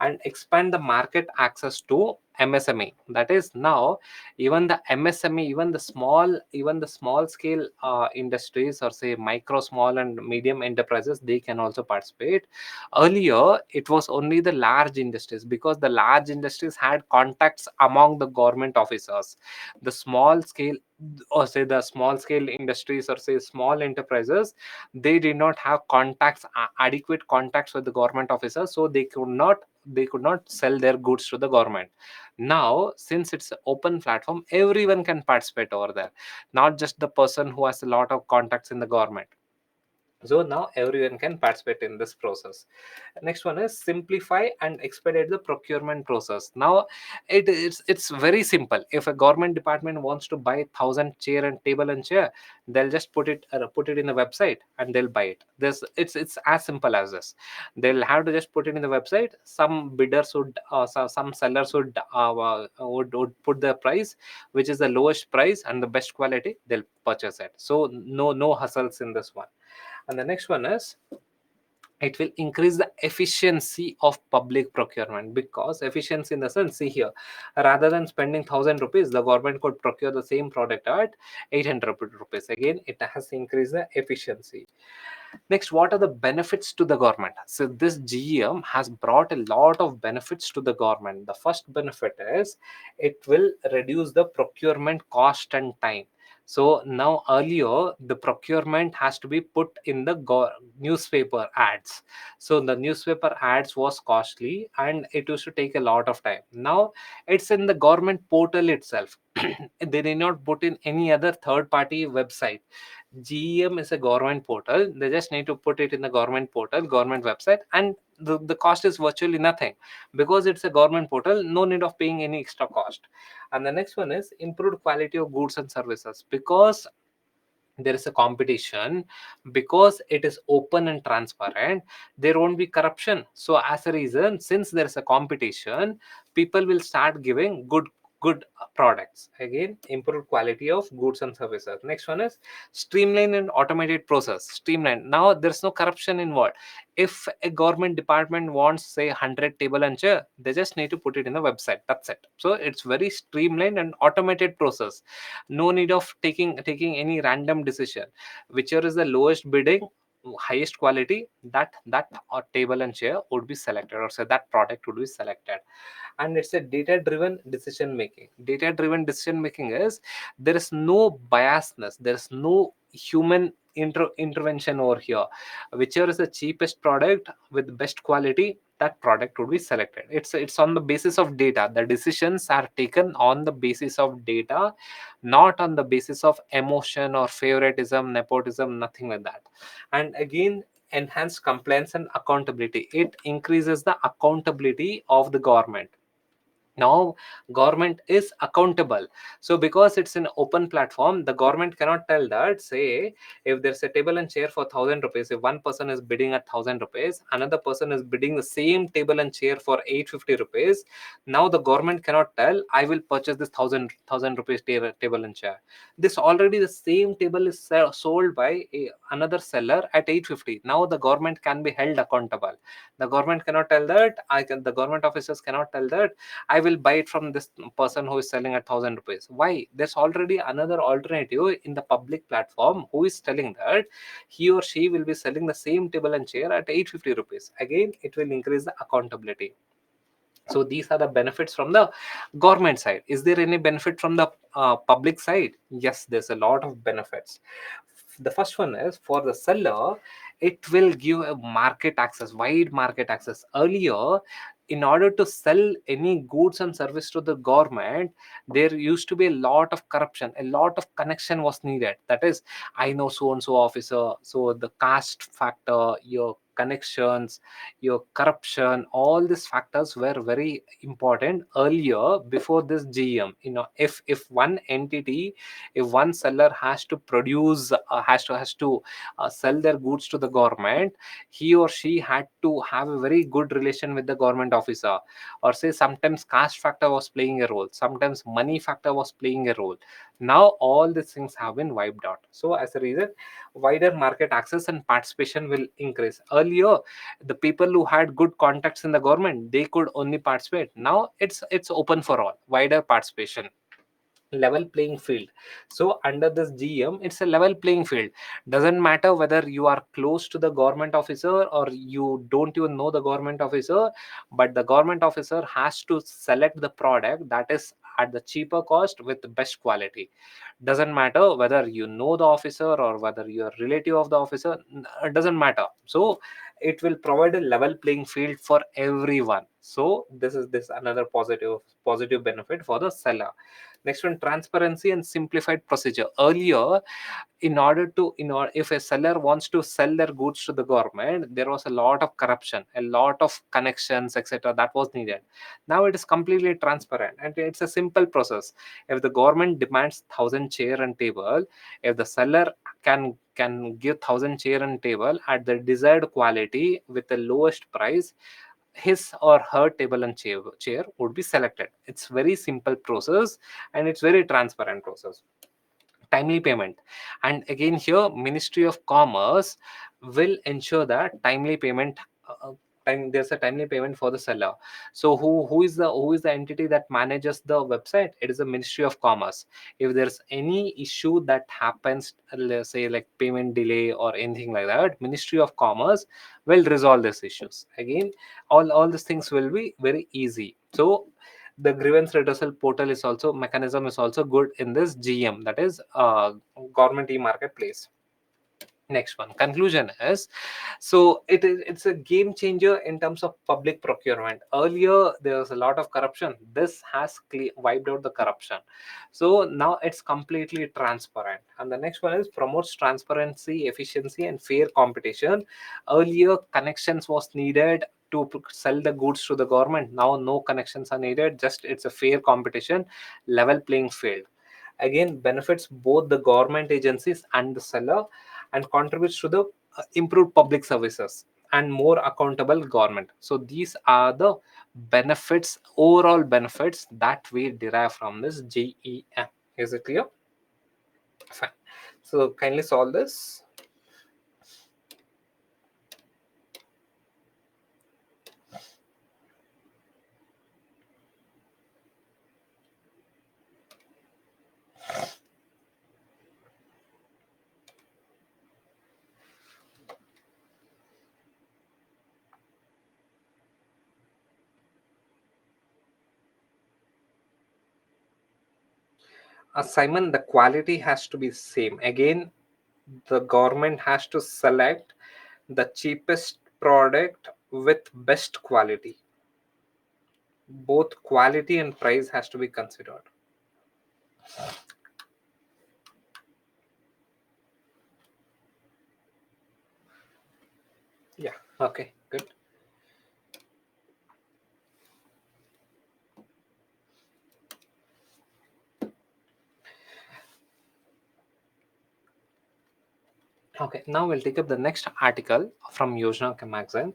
and expand the market access to MSME. That is, now even the MSME, even the small scale industries, or say micro, small and medium enterprises, they can also participate. Earlier it was only the large industries, because the large industries had contacts among the government officers. The small scale or say the small scale industries or say small enterprises, they did not have contacts, adequate contacts with the government officers, so they could not sell their goods to the government. Now since it's an open platform, everyone can participate over there, not just the person who has a lot of contacts in the government. So now everyone can participate in this process. Next one is simplify and expedite the procurement process. Now it's very simple. If a government department wants to buy 1,000 chair and table and chair, they'll just put it in the website and they'll buy it. This it's as simple as this. They'll have to just put it in the website. Some bidders would some sellers would put the price which is the lowest price and the best quality, they'll purchase it. So no hustles in this one. And the next one is it will increase the efficiency of public procurement. Because efficiency in the sense, see here, rather than spending 1,000 rupees, the government could procure the same product at 800 rupees. Again, it has increased the efficiency. Next, what are the benefits to the government? So this GEM has brought a lot of benefits to the government. The first benefit is it will reduce the procurement cost and time. So now earlier the procurement has to be put in the newspaper ads. So the newspaper ads was costly and it used to take a lot of time. Now it's in the government portal itself. They did not put in any other third party website. GEM is a government portal. They just need to put it in the government portal, government website, and the cost is virtually nothing. Because it's a government portal, no need of paying any extra cost. And the next one is improved quality of goods and services. Because there is a competition, because it is open and transparent, there won't be corruption. So as a reason, since there is a competition, people will start giving good products. Again, improved quality of goods and services. Next one is streamline and automated process. Streamline, now there's no corruption involved. If a government department wants say 100 table and chair, they just need to put it in the website, that's it. So it's very streamlined and automated process. No need of taking any random decision. Whichever is the lowest bidding, highest quality, that table and chair would be selected, or say that product would be selected. And it's a data driven decision making. Data driven decision making is there is no biasness, there is no human intervention over here. Whichever is the cheapest product with best quality, that product would be selected. It's on the basis of data. The decisions are taken on the basis of data, not on the basis of emotion or favoritism, nepotism, nothing like that. And again, enhanced compliance and accountability. It increases the accountability of the government. Now government is accountable. So because it's an open platform, the government cannot tell that, say, if there's a table and chair for 1,000 rupees, if one person is bidding at 1,000 rupees, another person is bidding the same table and chair for 850 rupees. Now the government cannot tell, I will purchase this thousand rupees table and chair. This already the same table is sold by another seller at 850. Now the government can be held accountable. The government cannot tell that, the government officers cannot tell that, I will buy it from this person who is selling at 1,000 rupees. Why? There's already another alternative in the public platform who is telling that he or she will be selling the same table and chair at 850 rupees. Again, it will increase the accountability. So these are the benefits from the government side. Is there any benefit from the public side? Yes, there's a lot of benefits. The first one is for the seller, it will give a market access, wide market access. Earlier, in order to sell any goods and service to the government, there used to be a lot of corruption, a lot of connection was needed. That is, I know so and so officer, so the caste factor, your connections, your corruption, all these factors were very important earlier before this GM. If one entity, if one seller has to produce has to sell their goods to the government, he or she had to have a very good relation with the government officer. Or say sometimes caste factor was playing a role, sometimes money factor was playing a role. Now all these things have been wiped out. So as a reason, wider market access and participation will increase. Earlier, the people who had good contacts in the government, they could only participate. Now it's open for all, wider participation, level playing field. So under this GM, it's a level playing field. Doesn't matter whether you are close to the government officer or you don't even know the government officer, but the government officer has to select the product that is at the cheaper cost with the best quality. Doesn't matter whether you know the officer or whether you're a relative of the officer, it doesn't matter. So it will provide a level playing field for everyone. So this another positive benefit for the seller. Next one, transparency and simplified procedure. Earlier, if a seller wants to sell their goods to the government, there was a lot of corruption, a lot of connections, etc., that was needed. Now it is completely transparent and it's a simple process. If the government demands 1,000 chair and table, if the seller can give 1,000 chair and table at the desired quality with the lowest price, his or her table and chair would be selected. It's very simple process and it's very transparent process. Timely payment, and again here Ministry of Commerce will ensure that timely payment, there's a timely payment for the seller. So who is the entity that manages the website? It is the Ministry of Commerce. If there's any issue that happens, let's say like payment delay or anything like that, Ministry of Commerce will resolve these issues. Again, all these things will be very easy. So the grievance redressal portal is also mechanism is also good in this GM, that is government e-marketplace. Next one, conclusion is, so it's a game changer in terms of public procurement. Earlier there was a lot of corruption. This has wiped out the corruption. So now it's completely transparent. And the next one is promotes transparency, efficiency and fair competition. Earlier connections was needed to sell the goods to the government. Now no connections are needed, just it's a fair competition, level playing field. Again, benefits both the government agencies and the seller, and contributes to the improved public services and more accountable government. So these are the benefits, overall benefits that we derive from this GEM. Is it clear? Fine. So kindly solve this. Simon, the quality has to be same. Again, the government has to select the cheapest product with best quality. Both quality and price has to be considered. Yeah. Okay. Good. Okay. Now we'll take up the next article from Yojana magazine.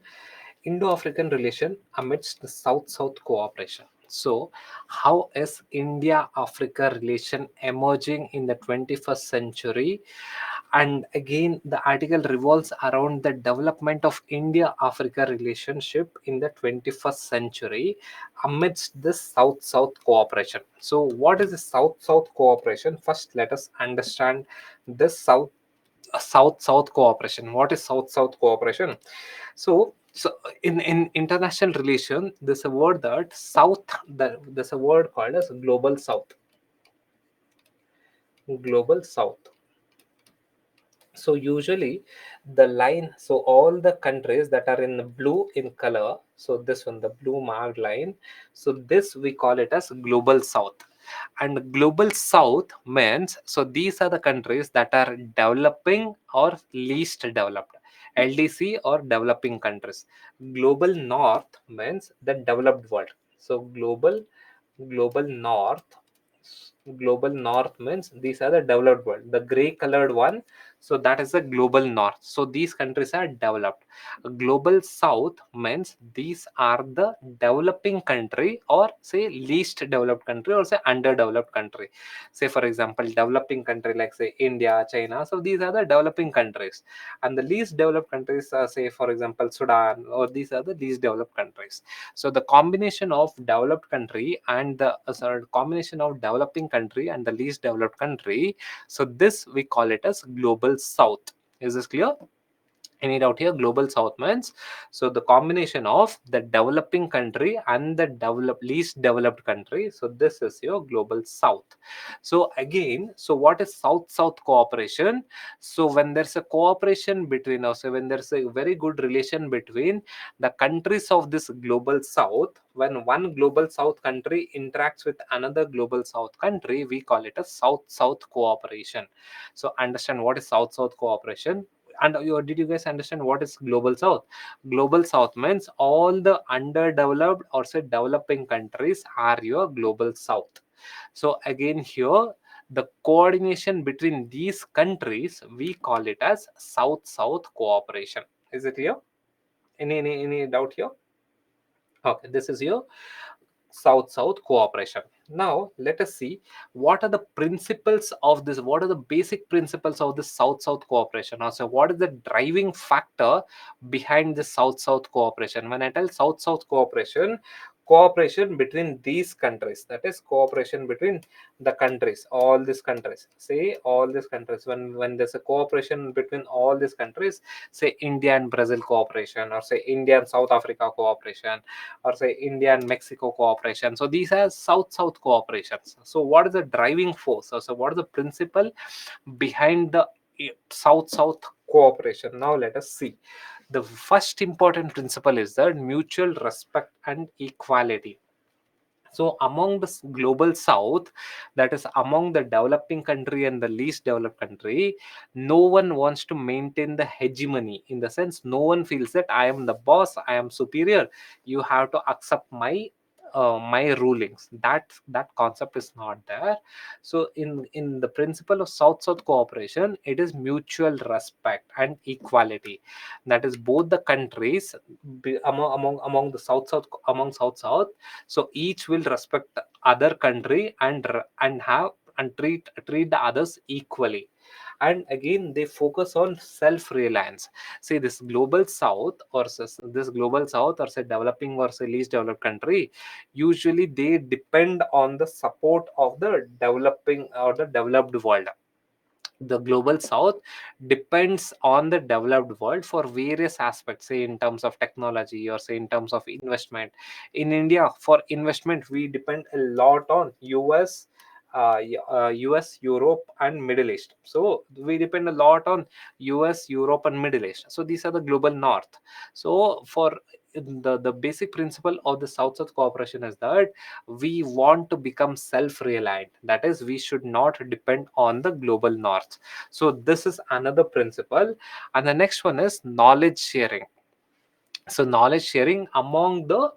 Indo-African relation amidst the South-South cooperation. So, how is India-Africa relation emerging in the 21st century? And again, the article revolves around the development of India-Africa relationship in the 21st century amidst this South-South cooperation. So, what is the South-South cooperation? First, let us understand this South-South cooperation. What is South-South cooperation? So in international relation, there's a word that there's a word called as global south. Global south. So usually the line, so all the countries that are in the blue in color, so this one, the blue marked line, so this we call it as global south. And global south means, so these are the countries that are developing or least developed, LDC or developing countries. Global north means the developed world. So global north, global north means these are the developed world. The gray colored one, so that is the global north. So these countries are developed. Global south means these are the developing country, or say least developed country, or say underdeveloped country. Say for example developing country like say India, China, so these are the developing countries. And the least developed countries are say for example Sudan, or these are the least developed countries. So the combination of developed country and the combination of developing country and the least developed country, so this we call it as global south. Is this clear? Any doubt here? Global south means, so the combination of the developing country and the least developed country. So this is your global south. So again, so what is south south cooperation? So when there's a cooperation between us, when there's a very good relation between the countries of this global south, when one global south country interacts with another global south country, we call it a south south cooperation. So understand what is south south cooperation. And did you guys understand what is global south? Global south means all the underdeveloped or say developing countries are your global south. So again here, the coordination between these countries, we call it as south south cooperation. Is it here? Any doubt here? Okay, this is your south south cooperation. Now let us see what are the principles of this, what are the basic principles of this south south cooperation. Also, what is the driving factor behind the south south cooperation? When I tell south south cooperation, cooperation between these countries, that is cooperation between the countries, all these countries, say all these countries, when there's a cooperation between all these countries, say India and Brazil cooperation, or say India and South Africa cooperation, or say India and Mexico cooperation. So these are south-south cooperations. So what is the driving force? So what is the principle behind the south-south cooperation? Now let us see. The first important principle is that mutual respect and equality. So among the global south, that is among the developing country and the least developed country, no one wants to maintain the hegemony. In the sense, no one feels that I am the boss, I am superior, you have to accept my rulings. That concept is not there. So in the principle of south south cooperation, it is mutual respect and equality. That is both the countries among the south south, so each will respect the other country and have and treat the others equally. And again, they focus on self reliance. See, this global south, or say developing or say least developed country, usually they depend on the support of the developing or the developed world. The global south depends on the developed world for various aspects, say in terms of technology or say in terms of investment. In India, for investment, we depend a lot on US, Europe, and Middle East. So we depend a lot on US, Europe, and Middle East. So these are the global north. So for the basic principle of the south south cooperation is that we want to become self-reliant. That is, we should not depend on the global north. So this is another principle. And the next one is knowledge sharing. So knowledge sharing among the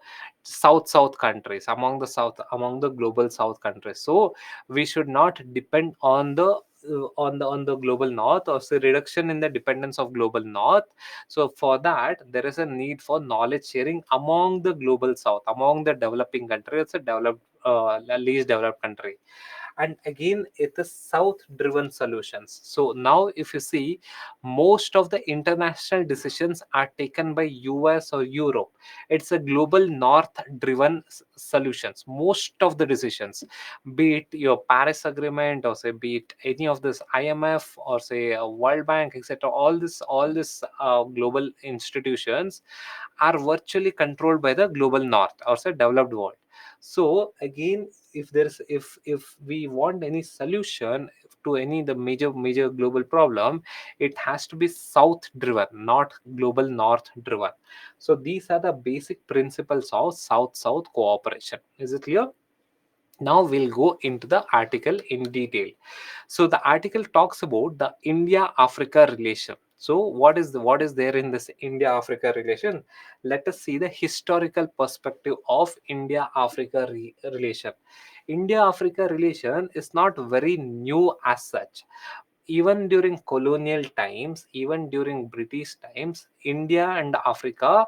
south countries, among the global south countries. So we should not depend on the on the global north, or say reduction in the dependence of global north. So for that, there is a need for knowledge sharing among the global south, among the developing country. It's a developed least developed country. And again, it is south driven solutions. So now if you see, most of the international decisions are taken by US or Europe. It's a global north driven solutions. Most of the decisions, be it your Paris agreement, or say be it any of this IMF, or say World Bank, etc., all this global institutions are virtually controlled by the global north, or say developed world. So again, if we want any solution to any the major global problem, it has to be south driven, not global north driven. So these are the basic principles of south south cooperation. Is it clear? Now we'll go into the article in detail. So the article talks about the India Africa relation. So what is there in this India Africa relation? Let us see the historical perspective of India Africa relation. India Africa relation is not very new as such. Even during colonial times, even during British times, India and Africa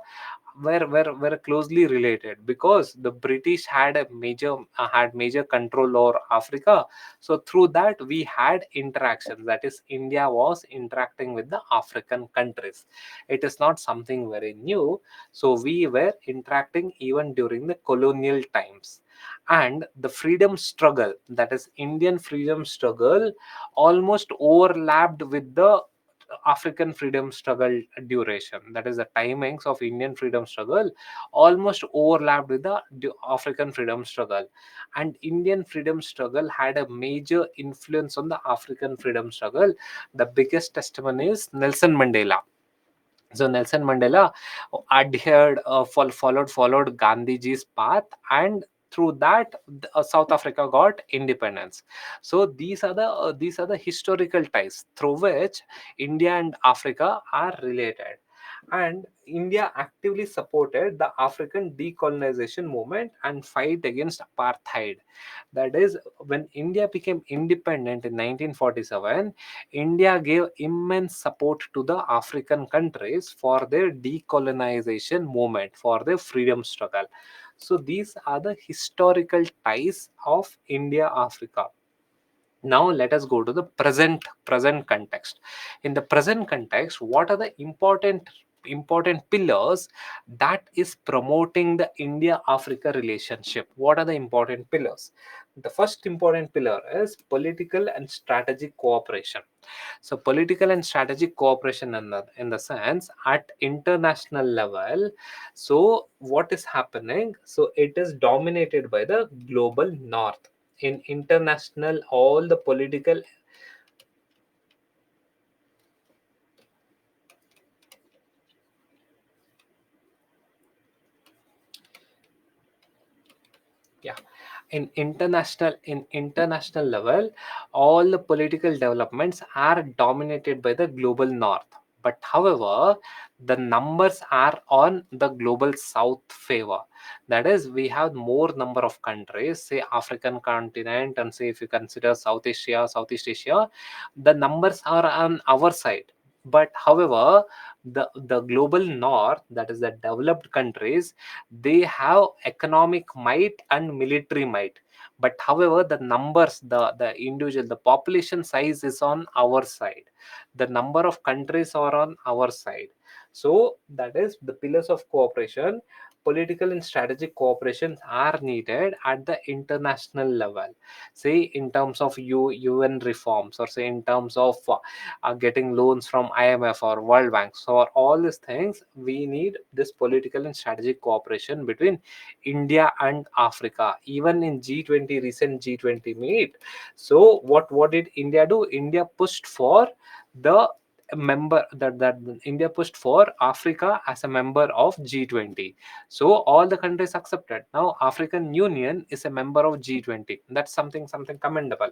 were closely related, because the British had major control over Africa. So through that, we had interactions. That is, India was interacting with the African countries. It is not something very new. So we were interacting even during the colonial times. And the freedom struggle, that is Indian freedom struggle, almost overlapped with the African freedom struggle duration, that is the timings of Indian freedom struggle, almost overlapped with the African freedom struggle. And Indian freedom struggle had a major influence on the African freedom struggle. The biggest testimony is Nelson Mandela. So Nelson Mandela adhered, followed Gandhiji's path, and through that, South Africa got independence. So these are the historical ties through which India and Africa are related. And India actively supported the African decolonization movement and fight against apartheid. That is, when India became independent in 1947, India gave immense support to the African countries for their decolonization movement, for their freedom struggle. So these are the historical ties of India Africa. Now let us go to the present context. In the present context, what are the important pillars that is promoting the India Africa relationship? What are the important pillars? The first important pillar is political and strategic cooperation. So political and strategic cooperation in the sense at international level. So what is happening? So it is dominated by the global north. In international, all the political, yeah, in international level, all the political developments are dominated by the global north. But however, the numbers are on the global south favor. That is, we have more number of countries, say African continent, and say if you consider Southeast Asia, the numbers are on our side. But however, the global north, that is the developed countries, they have economic might and military might. But however, the numbers, the individual, the population size is on our side. The number of countries are on our side. So that is the pillars of cooperation. Political and strategic cooperation are needed at the international level, say in terms of UN reforms, or say in terms of getting loans from IMF or World Bank. So for all these things, we need this political and strategic cooperation between India and Africa. Even in G20, recent G20 meet. So what did India do? India pushed for the member that India pushed for Africa as a member of G20. So all the countries accepted. Now African Union is a member of G20. That's something commendable.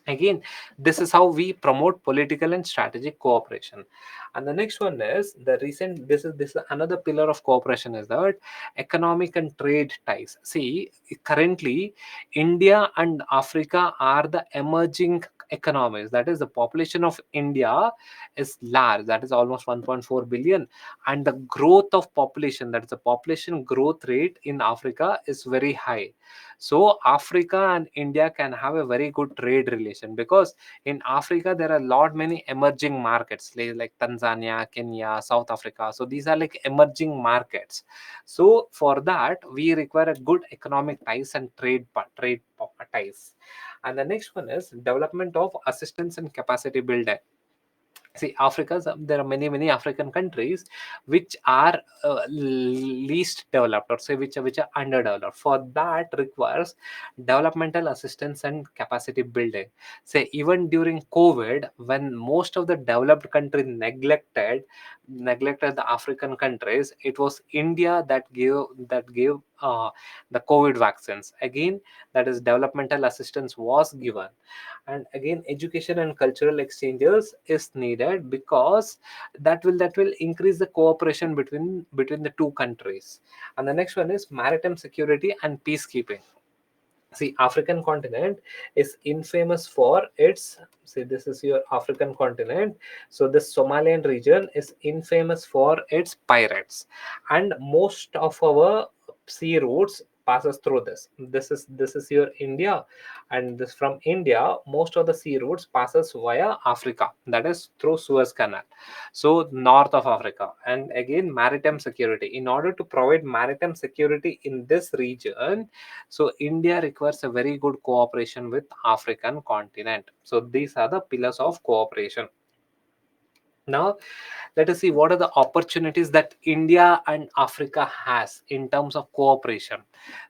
Again, this is how we promote political and strategic cooperation. And the next one is the recent, this is another pillar of cooperation, is that economic and trade ties. See, currently India and Africa are the emerging economies. That is, the population of India is large, that is almost 1.4 billion, and the growth of population, that is the population growth rate in Africa, is very high. So Africa and India can have a very good trade relation, because in Africa there are a lot many emerging markets, like Tanzania, Kenya, South Africa. So these are like emerging markets. So for that, we require a good economic ties and ties. And the next one is development of assistance and capacity building. See, there are many African countries which are least developed, or say which are underdeveloped. For that requires developmental assistance and capacity building. Say even during COVID, when most of the developed countries neglected the African countries, it was India that gave the COVID vaccines. Again, that is, developmental assistance was given. And again, education and cultural exchanges is needed, because that will increase the cooperation between the two countries. And the next one is maritime security and peacekeeping. See, African continent is infamous for its, see, this is your African continent. So the Somalian region is infamous for its pirates, and most of our sea routes passes through this is your India. And this, from India, most of the sea routes passes via Africa, that is through Suez Canal. So north of Africa. And again, maritime security, in order to provide maritime security in this region, so India requires a very good cooperation with African continent. So these are the pillars of cooperation. Now, let us see what are the opportunities that India and Africa has in terms of cooperation.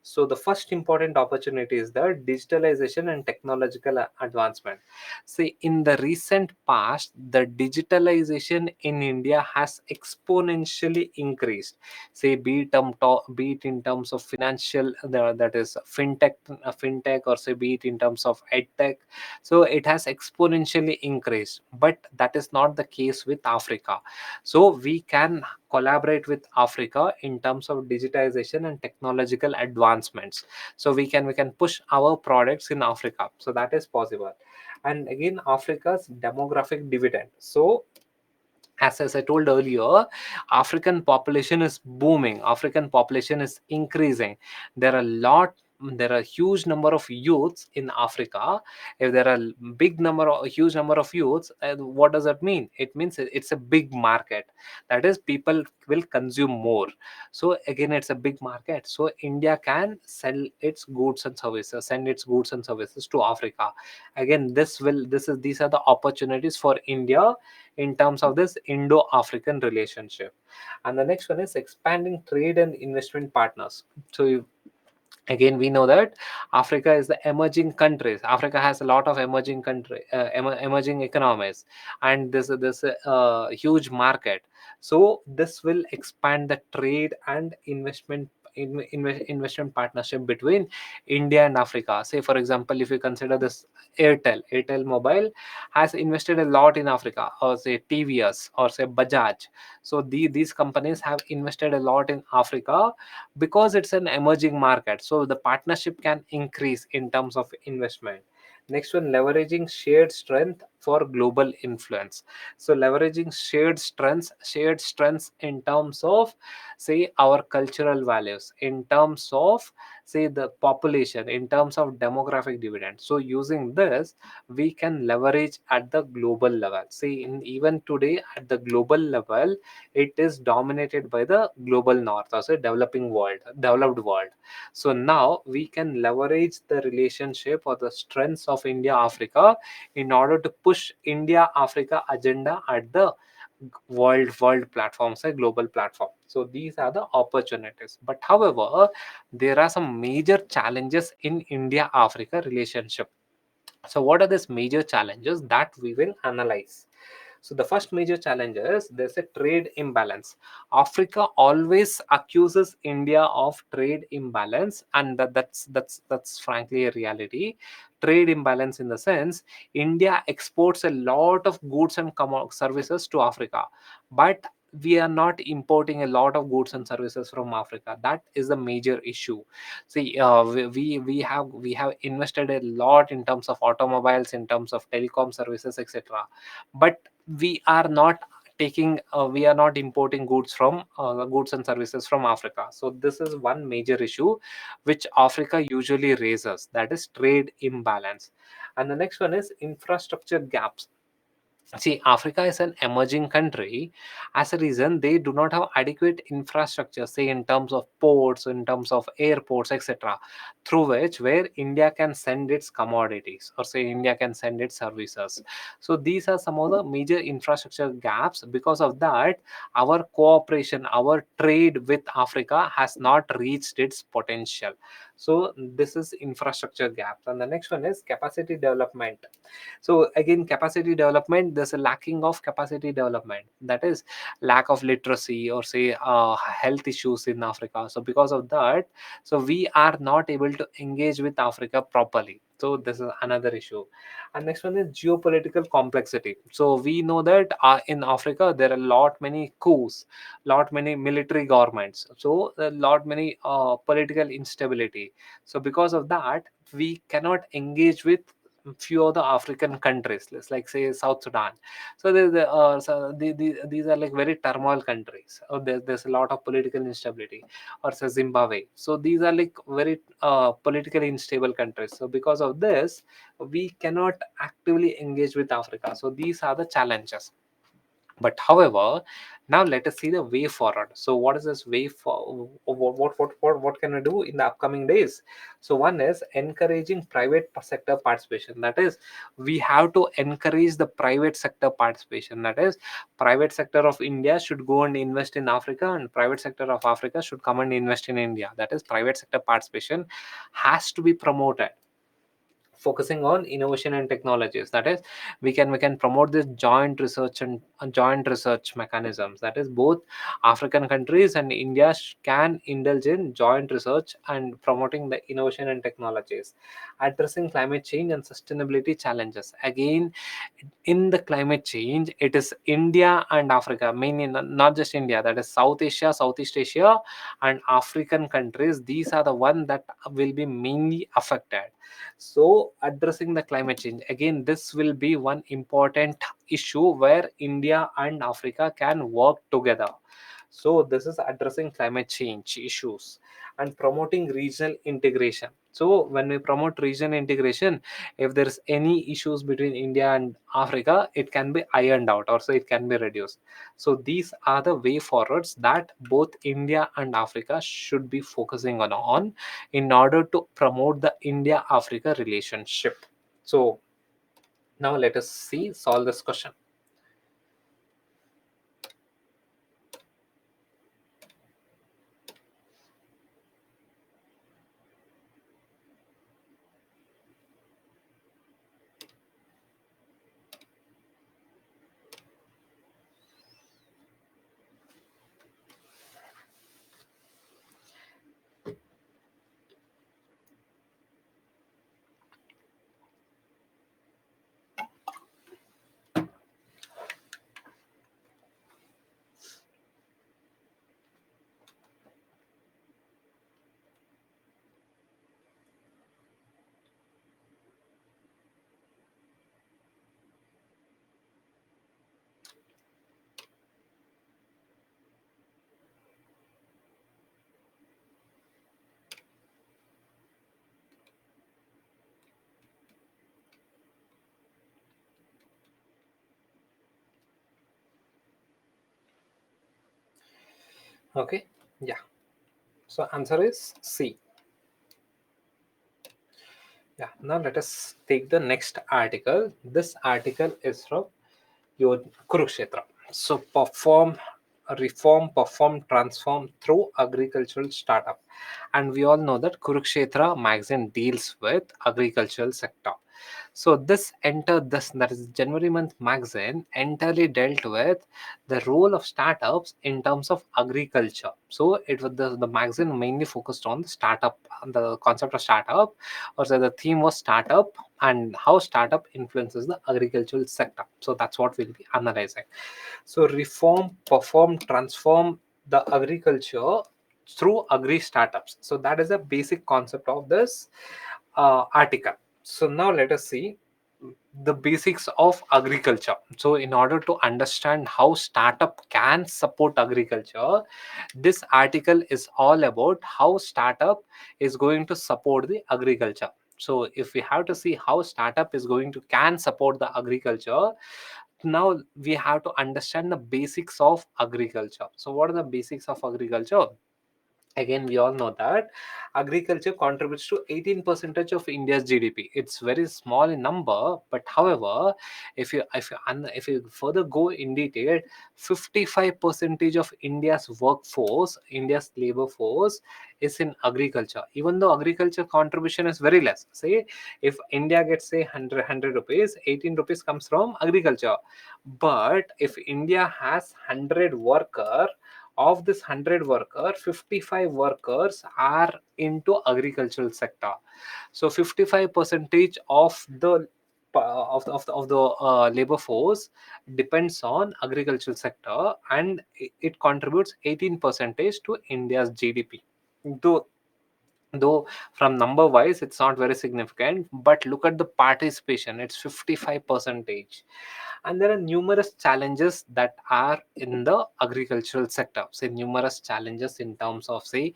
So, the first important opportunity is the digitalization and technological advancement. See, in the recent past, the digitalization in India has exponentially increased. Say, be it in terms of financial, that is fintech, or say, be it in terms of edtech. So it has exponentially increased, but that is not the case with Africa. So we can collaborate with Africa in terms of digitization and technological advancements. So we can push our products in Africa, so that is possible. And again, Africa's demographic dividend. So as I told earlier, African population is booming, African population is increasing. There are a lot, there are a huge number of youths in Africa. If there are a huge number of youths, what does that mean? It means it's a big market, that is, people will consume more. So again, it's a big market, so India can send its goods and services to Africa. Again, these are the opportunities for India in terms of this Indo-African relationship. And the next one is expanding trade and investment partners. So again, we know that Africa is the emerging countries. Africa has a lot of emerging economies, and this huge market. So this will expand the trade and investment partnership between India and Africa. Say for example, if you consider this, Airtel Mobile has invested a lot in Africa, or say TVS, or say Bajaj. So these companies have invested a lot in Africa because it's an emerging market, so the partnership can increase in terms of investment. Next one, leveraging shared strength for global influence. So leveraging shared strengths in terms of, say, our cultural values, in terms of, say, the population, in terms of demographic dividend. So using this, we can leverage at the global level. See, in even today at the global level, it is dominated by the global north, also developed world. So now we can leverage the relationship or the strengths of India Africa in order to push India Africa agenda at the world platforms, a global platform. So these are the opportunities, but however, there are some major challenges in India Africa relationship. So what are these major challenges that we will analyze? So the first major challenge is there's a trade imbalance. Africa always accuses India of trade imbalance, and that's frankly a reality. Trade imbalance in the sense, India exports a lot of goods and services to Africa, but we are not importing a lot of goods and services from Africa. That is the major issue. See, we have invested a lot in terms of automobiles, in terms of telecom services, etc. But we are not importing goods and services from Africa. So this is one major issue which Africa usually raises, that is trade imbalance. And the next one is infrastructure gaps. See, Africa is an emerging country. As a reason, they do not have adequate infrastructure, say in terms of ports, in terms of airports, etc., through which where India can send its commodities, or say India can send its services. So these are some of the major infrastructure gaps. Because of that, our cooperation, our trade with Africa has not reached its potential. So this is infrastructure gaps. And the next one is capacity development. So again, capacity development, there's a lacking of capacity development, that is lack of literacy, or say health issues in Africa. So because of that, so we are not able to engage with Africa properly. So this is another issue. And next one is geopolitical complexity. So we know that in Africa there are lot many coups, lot many military governments, so a lot many political instability. So because of that, we cannot engage with few of the African countries, like say South Sudan. So these are like very turmoil countries. There's a lot of political instability, or say Zimbabwe. So these are like very politically unstable countries. So because of this, we cannot actively engage with Africa. So these are the challenges. But however, now let us see the way forward. So what is this way for? What can we do in the upcoming days? So one is encouraging private sector participation. That is, we have to encourage the private sector participation. That is, private sector of India should go and invest in Africa, and private sector of Africa should come and invest in India. That is, private sector participation has to be promoted, focusing on innovation and technologies. That is, we can promote this joint research and joint research mechanisms. That is, both African countries and India can indulge in joint research and promoting the innovation and technologies, addressing climate change and sustainability challenges. Again, in the climate change, it is India and Africa, mainly not just India, that is South Asia, Southeast Asia, and African countries. These are the one that will be mainly affected. So addressing the climate change, again, this will be one important issue where India and Africa can work together. So this is addressing climate change issues and promoting regional integration. So when we promote regional integration, if there is any issues between India and Africa, it can be ironed out, or so it can be reduced. So these are the way forwards that both India and Africa should be focusing on in order to promote the India Africa relationship. So now let us see solve this question. Okay, yeah. So answer is C. Yeah. Now let us take the next article. This article is from your Kurukshetra. So perform, transform through agricultural startup. And we all know that Kurukshetra magazine deals with agricultural sector. So this that is January month magazine entirely dealt with the role of startups in terms of agriculture. So it was the magazine mainly focused on the startup, the concept of startup, or so the theme was startup and how startup influences the agricultural sector. So that's what we'll be analyzing. So reform, perform, transform the agriculture through agri startups. So that is a basic concept of this article. So now let us see the basics of agriculture. So in order to understand how startup can support agriculture, this article is all about how startup is going to support the agriculture. So if we have to see how startup is going to can support the agriculture, now we have to understand the basics of agriculture. So what are the basics of agriculture? Again, we all know that agriculture contributes to 18 percentage of India's GDP. It's very small in number, but however, if you further go in detail, 55 percentage of India's labor force is in agriculture. Even though agriculture contribution is very less, say if India gets say 100 rupees, 18 rupees comes from agriculture. But if India has 100 worker, of this 100 worker, 55 workers are into agricultural sector. So 55 percentage of the labor force depends on agricultural sector, and it contributes 18 percentage to India's GDP. Though though from number wise it's not very significant, but look at the participation, it's 55 percentage. And there are numerous challenges that are in the agricultural sector, say numerous challenges in terms of, say,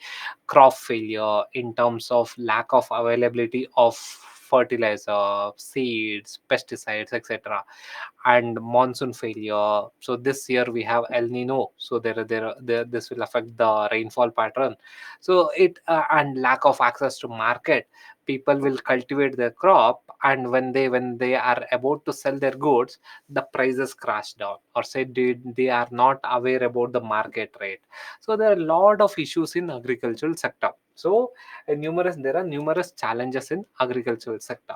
crop failure, in terms of lack of availability of fertilizer, seeds, pesticides, etc., and monsoon failure. So this year we have El Nino, so this will affect the rainfall pattern. So it and lack of access to market. People will cultivate their crop, and when they are about to sell their goods, the prices crash down, or say they are not aware about the market rate. So there are a lot of issues in agricultural sector. So there are numerous challenges in agricultural sector,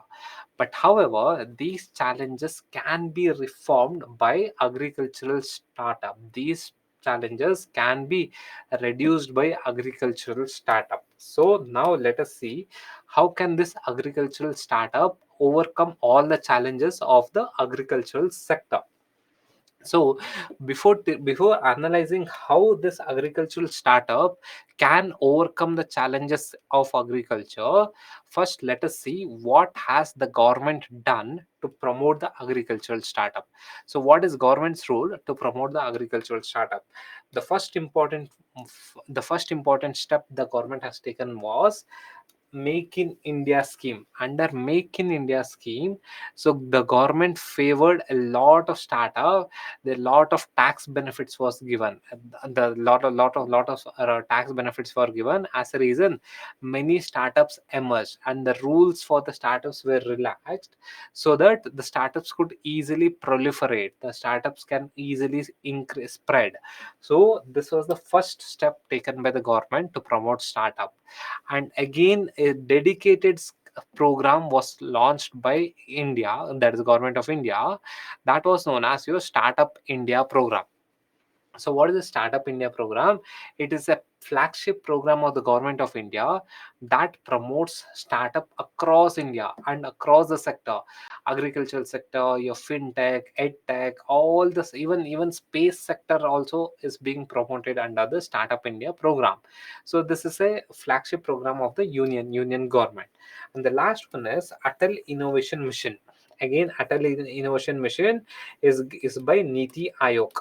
but however, these challenges can be reformed by agricultural startup. These challenges can be reduced by agricultural startup. So now let us see how can this agricultural startup overcome all the challenges of the agricultural sector. So before analyzing how this agricultural startup can overcome the challenges of agriculture, first let us see what has the government done to promote the agricultural startup. So what is government's role to promote the agricultural startup? The first important step the government has taken was Make in India scheme. Under Make in India scheme, so the government favored a lot of startup. The lot of tax benefits was given. The lot of tax benefits were given. As a reason, many startups emerged, and the rules for the startups were relaxed, so that the startups could easily proliferate. The startups can easily increase spread. So this was the first step taken by the government to promote startup. And again, a dedicated program was launched by India, that is the government of India, that was known as your Startup India program. So, what is the Startup India program? It is a flagship program of the government of India that promotes startup across India and across the sector, agricultural sector, your fintech, edtech, all this, even space sector also is being promoted under the Startup India program. So, this is a flagship program of the union government. And the last one is Atal Innovation Mission. Again, Atal Innovation Mission is by Niti Aayog.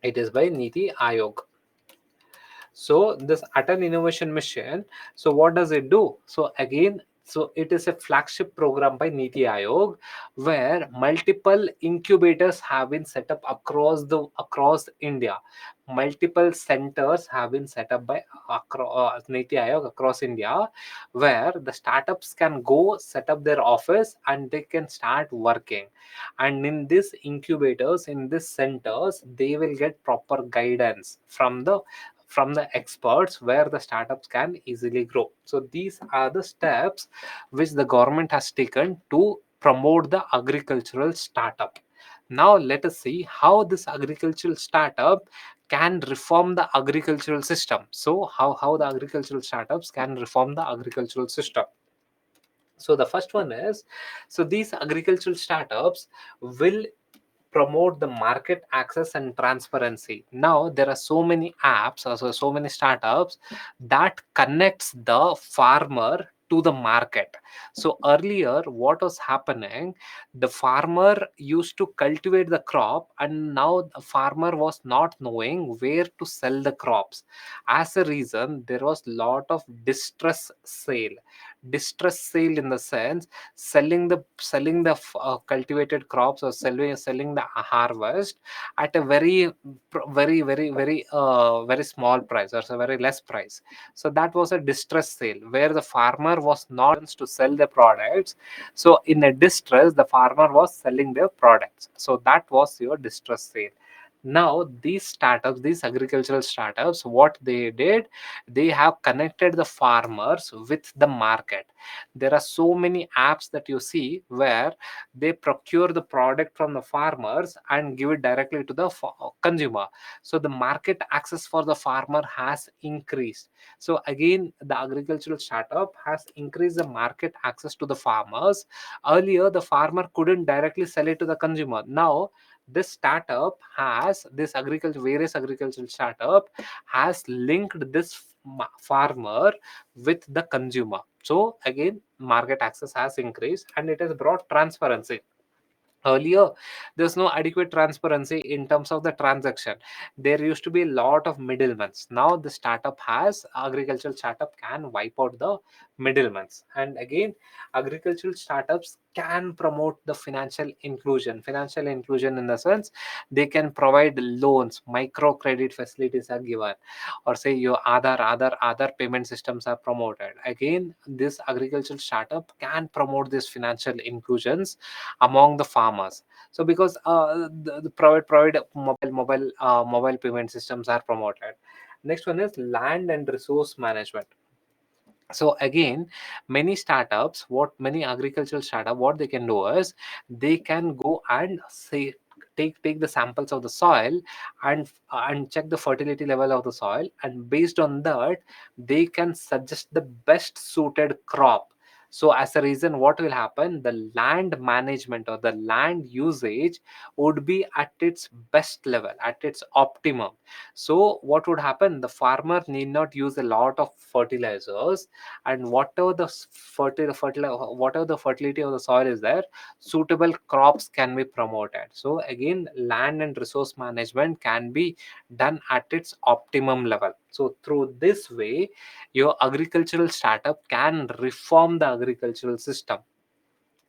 It is by Niti Aayog. So this Atal Innovation Mission, so what does it do? So again, so it is a flagship program by Niti Aayog, where multiple incubators have been set up across India. Multiple centers have been set up by Niti Aayog across India, where the startups can go set up their office and they can start working. And in these incubators, in these centers, they will get proper guidance from the experts, where the startups can easily grow. So these are the steps which the government has taken to promote the agricultural startup. Now let us see how this agricultural startup can reform the agricultural system. So how the agricultural startups can reform the agricultural system. So the first one is, so these agricultural startups will promote the market access and transparency. Now there are so many apps, also so many startups that connects the farmer to the market. So earlier what was happening, the farmer used to cultivate the crop, and now the farmer was not knowing where to sell the crops. As a reason, there was lot of distress sale in the sense, selling the cultivated crops, or selling the harvest at a very small price, or a very less price. So that was a distress sale, where the farmer was not to sell the products. So in a distress, the farmer was selling their products. So that was your distress sale. Now these agricultural startups, what they did, they have connected the farmers with the market. There are so many apps that you see where they procure the product from the farmers and give it directly to the consumer. So the market access for the farmer has increased. So again, the agricultural startup has increased the market access to the farmers. Earlier the farmer couldn't directly sell it to the consumer. Now this agriculture various agricultural startup has linked this farmer with the consumer. So again, market access has increased and it has brought transparency. Earlier, there's no adequate transparency in terms of the transaction. There used to be a lot of middlemen. Now the startup has agricultural startup can wipe out the middlemen. And again, agricultural startups can promote the financial inclusion in the sense they can provide loans, microcredit facilities are given, or say your other payment systems are promoted. Again, this agricultural startup can promote these financial inclusions among the farmers. So because the provide mobile payment systems are promoted. Next one is land and resource management. So again, many agricultural startup, what they can do is they can go and say take the samples of the soil and check the fertility level of the soil, and based on that they can suggest the best suited crop. So as a reason, what will happen, the land management or the land usage would be at its best level, at its optimum. So what would happen, the farmer need not use a lot of fertilizers, and whatever the fertility of the soil is there, suitable crops can be promoted. So again, land and resource management can be done at its optimum level. So through this way, your agricultural startup can reform the agricultural system.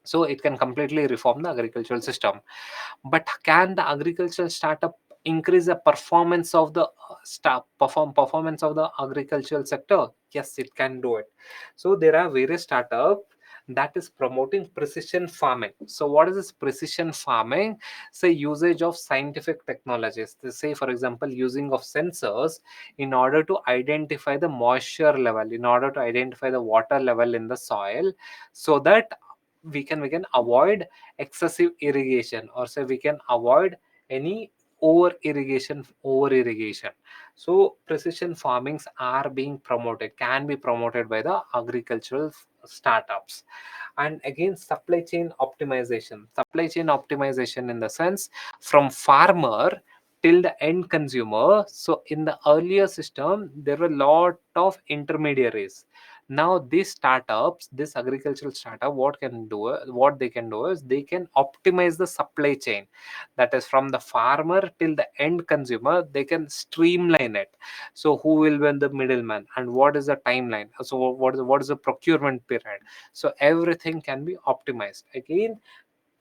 So it can completely reform the agricultural system. But can the agricultural startup increase the performance of the performance of the agricultural sector? Yes, it can do it. So there are various startups that is promoting precision farming. So what is this precision farming? Say usage of scientific technologies. They say, for example, using of sensors in order to identify the moisture level, in order to identify the water level in the soil, so that we can avoid excessive irrigation, or say we can avoid any over irrigation. So precision farmings are being promoted, can be promoted by the agricultural startups. And again, supply chain optimization in the sense from farmer till the end consumer. So in the earlier system there were a lot of intermediaries. Now these startups, this agricultural startup, what they can do is they can optimize the supply chain, that is from the farmer till the end consumer. They can streamline it. So who will be the middleman, and what is the timeline, so what is the procurement period. So everything can be optimized. Again,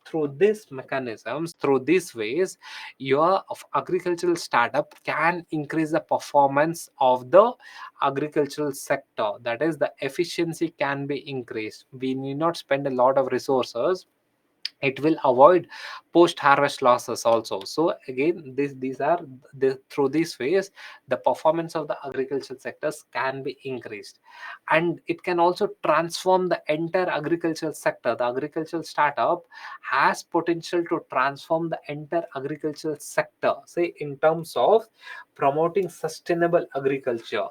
through these mechanisms, through these ways, your agricultural startup can increase the performance of the agricultural sector. That is, the efficiency can be increased. We need not spend a lot of resources. It will avoid post harvest losses also. So again, these are through these ways the performance of the agricultural sectors can be increased. And it can also transform the entire agricultural sector. The agricultural startup has potential to transform the entire agricultural sector, say in terms of promoting sustainable agriculture,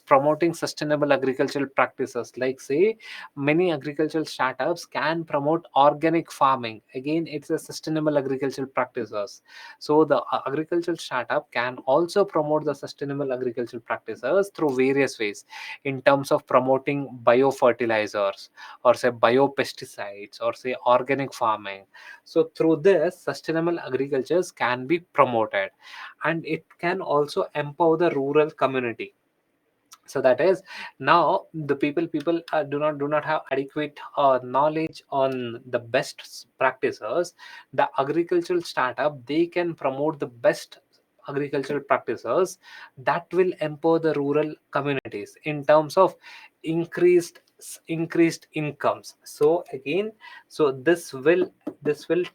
promoting sustainable agricultural practices. Like say, many agricultural startups can promote organic farming. Again, it's a sustainable agricultural practices. So the agricultural startup can also promote the sustainable agricultural practices through various ways, in terms of promoting biofertilizers, or say biopesticides, or say organic farming. So through this, sustainable agricultures can be promoted, and it can also empower the rural community. So that is, now the people do not have adequate knowledge on the best practices. The agricultural startup, they can promote the best agricultural practices that will empower the rural communities in terms of increased incomes. So again, so this will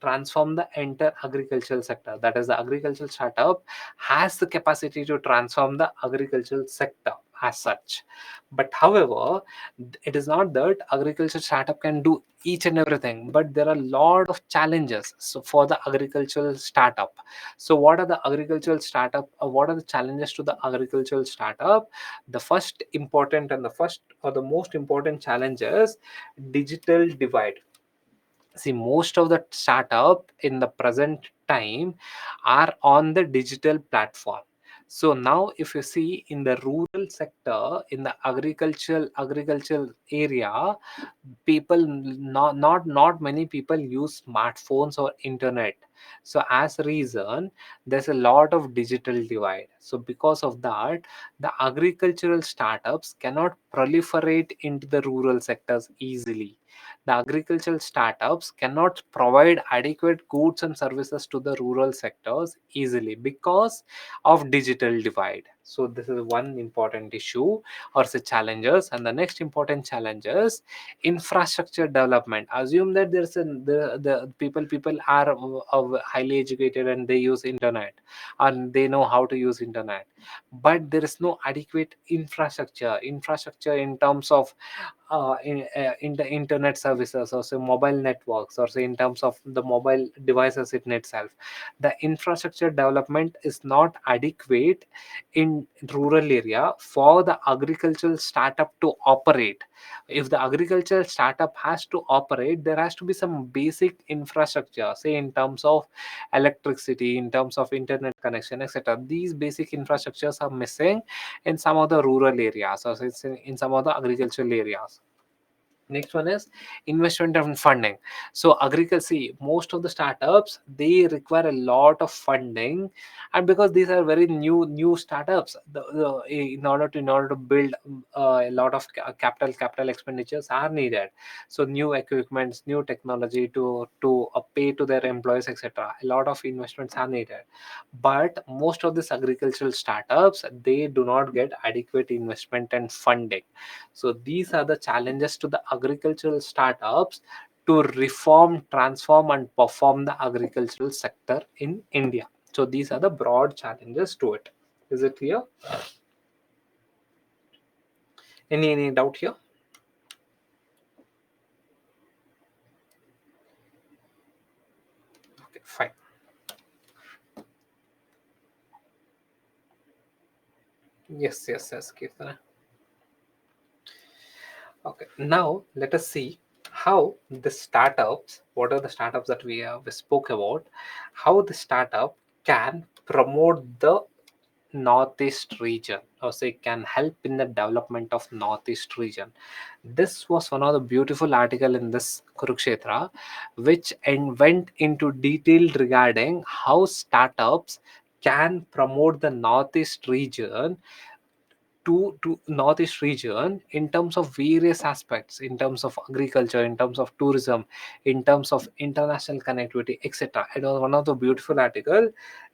transform the entire agricultural sector. That is, the agricultural startup has the capacity to transform the agricultural sector as such. But however, it is not that agriculture startup can do each and everything, but there are a lot of challenges so for the agricultural startup. So what are the challenges to the agricultural startup? The first important and the first or the most important challenge is digital divide. See, most of the startup in the present time are on the digital platform. So now if you see in the rural sector, in the agricultural area, people, not many people use smartphones or internet. So as a reason, there's a lot of digital divide. So because of that, the agricultural startups cannot proliferate into the rural sectors easily. The agricultural startups cannot provide adequate goods and services to the rural sectors easily because of digital divide. So this is one important issue or say challenges. And the next important challenges, infrastructure development. Assume that there's the people are highly educated and they use internet and they know how to use internet, but there is no adequate infrastructure in terms of in the internet services or say mobile networks or say in terms of the mobile devices in itself. The infrastructure development is not adequate in rural area for the agricultural startup to operate. If the agricultural startup has to operate, there has to be some basic infrastructure, say in terms of electricity, in terms of internet connection, etc. These basic infrastructures are missing in some of the rural areas or say in some of the agricultural areas. Next one is investment and funding. So agriculture, see, most of the startups they require a lot of funding, and because these are very new startups, in order to build a lot of capital expenditures are needed. So new equipments, new technology to pay to their employees, etc. A lot of investments are needed, but most of these agricultural startups they do not get adequate investment and funding. So these are the challenges to the agricultural startups to reform, transform, and perform the agricultural sector in India. So these are the broad challenges to it. Is it clear? Any doubt here? Okay, fine. Yes, Kirtana. Okay, now let us see how the startups, what are the startups that we spoke about, how the startup can promote the northeast region or say can help in the development of northeast region. This was one of the beautiful article in this Kurukshetra, which and went into detail regarding how startups can promote the northeast region to northeast region in terms of various aspects, in terms of agriculture, in terms of tourism, in terms of international connectivity, etc. It was one of the beautiful article.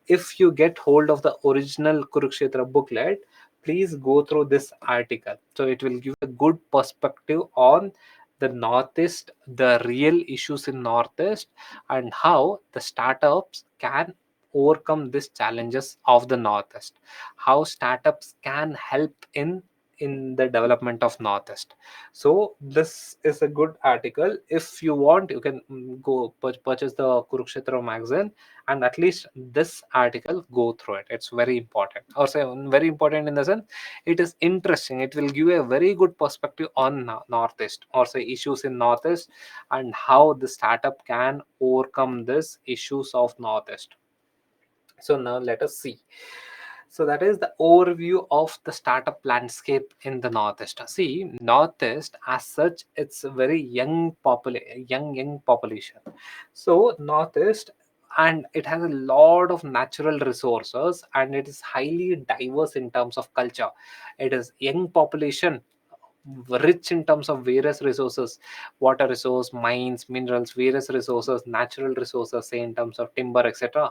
If you get hold of the original Kurukshetra booklet, please go through this article, so it will give a good perspective on the northeast, the real issues in northeast, and how the startups can overcome these challenges of the northeast, how startups can help in the development of northeast. So this is a good article. If you want, you can go purchase the Kurukshetra magazine, and at least this article go through it. It's very important, or say very important in the sense it is interesting. It will give a very good perspective on northeast or say issues in northeast, and how the startup can overcome these issues of northeast. So now let us see. So that is the overview of the startup landscape in the Northeast. See, Northeast as such, it's a very young population. So Northeast, and it has a lot of natural resources, and it is highly diverse in terms of culture. It is young population, rich in terms of various resources, water resource, mines, minerals, various resources, natural resources, say in terms of timber, etc.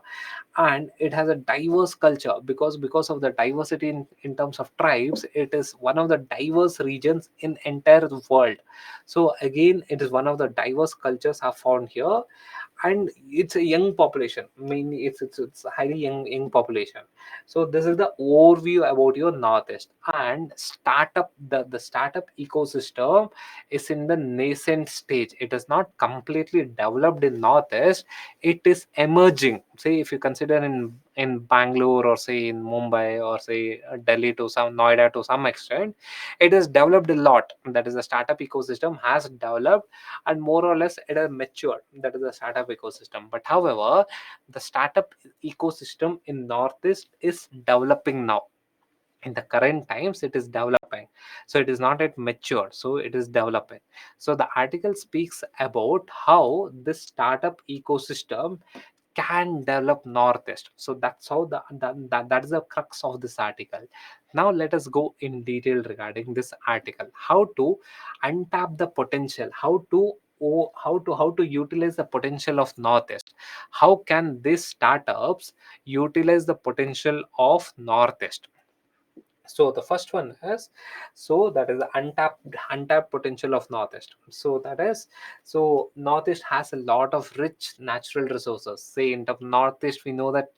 And it has a diverse culture, because of the diversity in terms of tribes, it is one of the diverse regions in entire world. So again, it is one of the diverse cultures are found here, and it's a young population, mainly it's a highly young population. So this is the overview about your northeast. And startup, the startup ecosystem is in the nascent stage. It is not completely developed in northeast, it is emerging. say if you consider in Bangalore, or say in Mumbai, or say Delhi to some Noida to some extent, it has developed a lot. That is, the startup ecosystem has developed, and more or less it has matured. That is the startup ecosystem. But however, the startup ecosystem in Northeast is developing now. In the current times, it is developing. So it is not yet matured, so it is developing. So the article speaks about how this startup ecosystem can develop Northeast. So that's how that is the crux of this article. Now let us go in detail regarding this article, how to untap the potential, how to utilize the potential of Northeast. How can these startups utilize the potential of Northeast? So the first one is, so that is the untapped potential of Northeast. So that is, so Northeast has a lot of rich natural resources. Say in the Northeast, we know that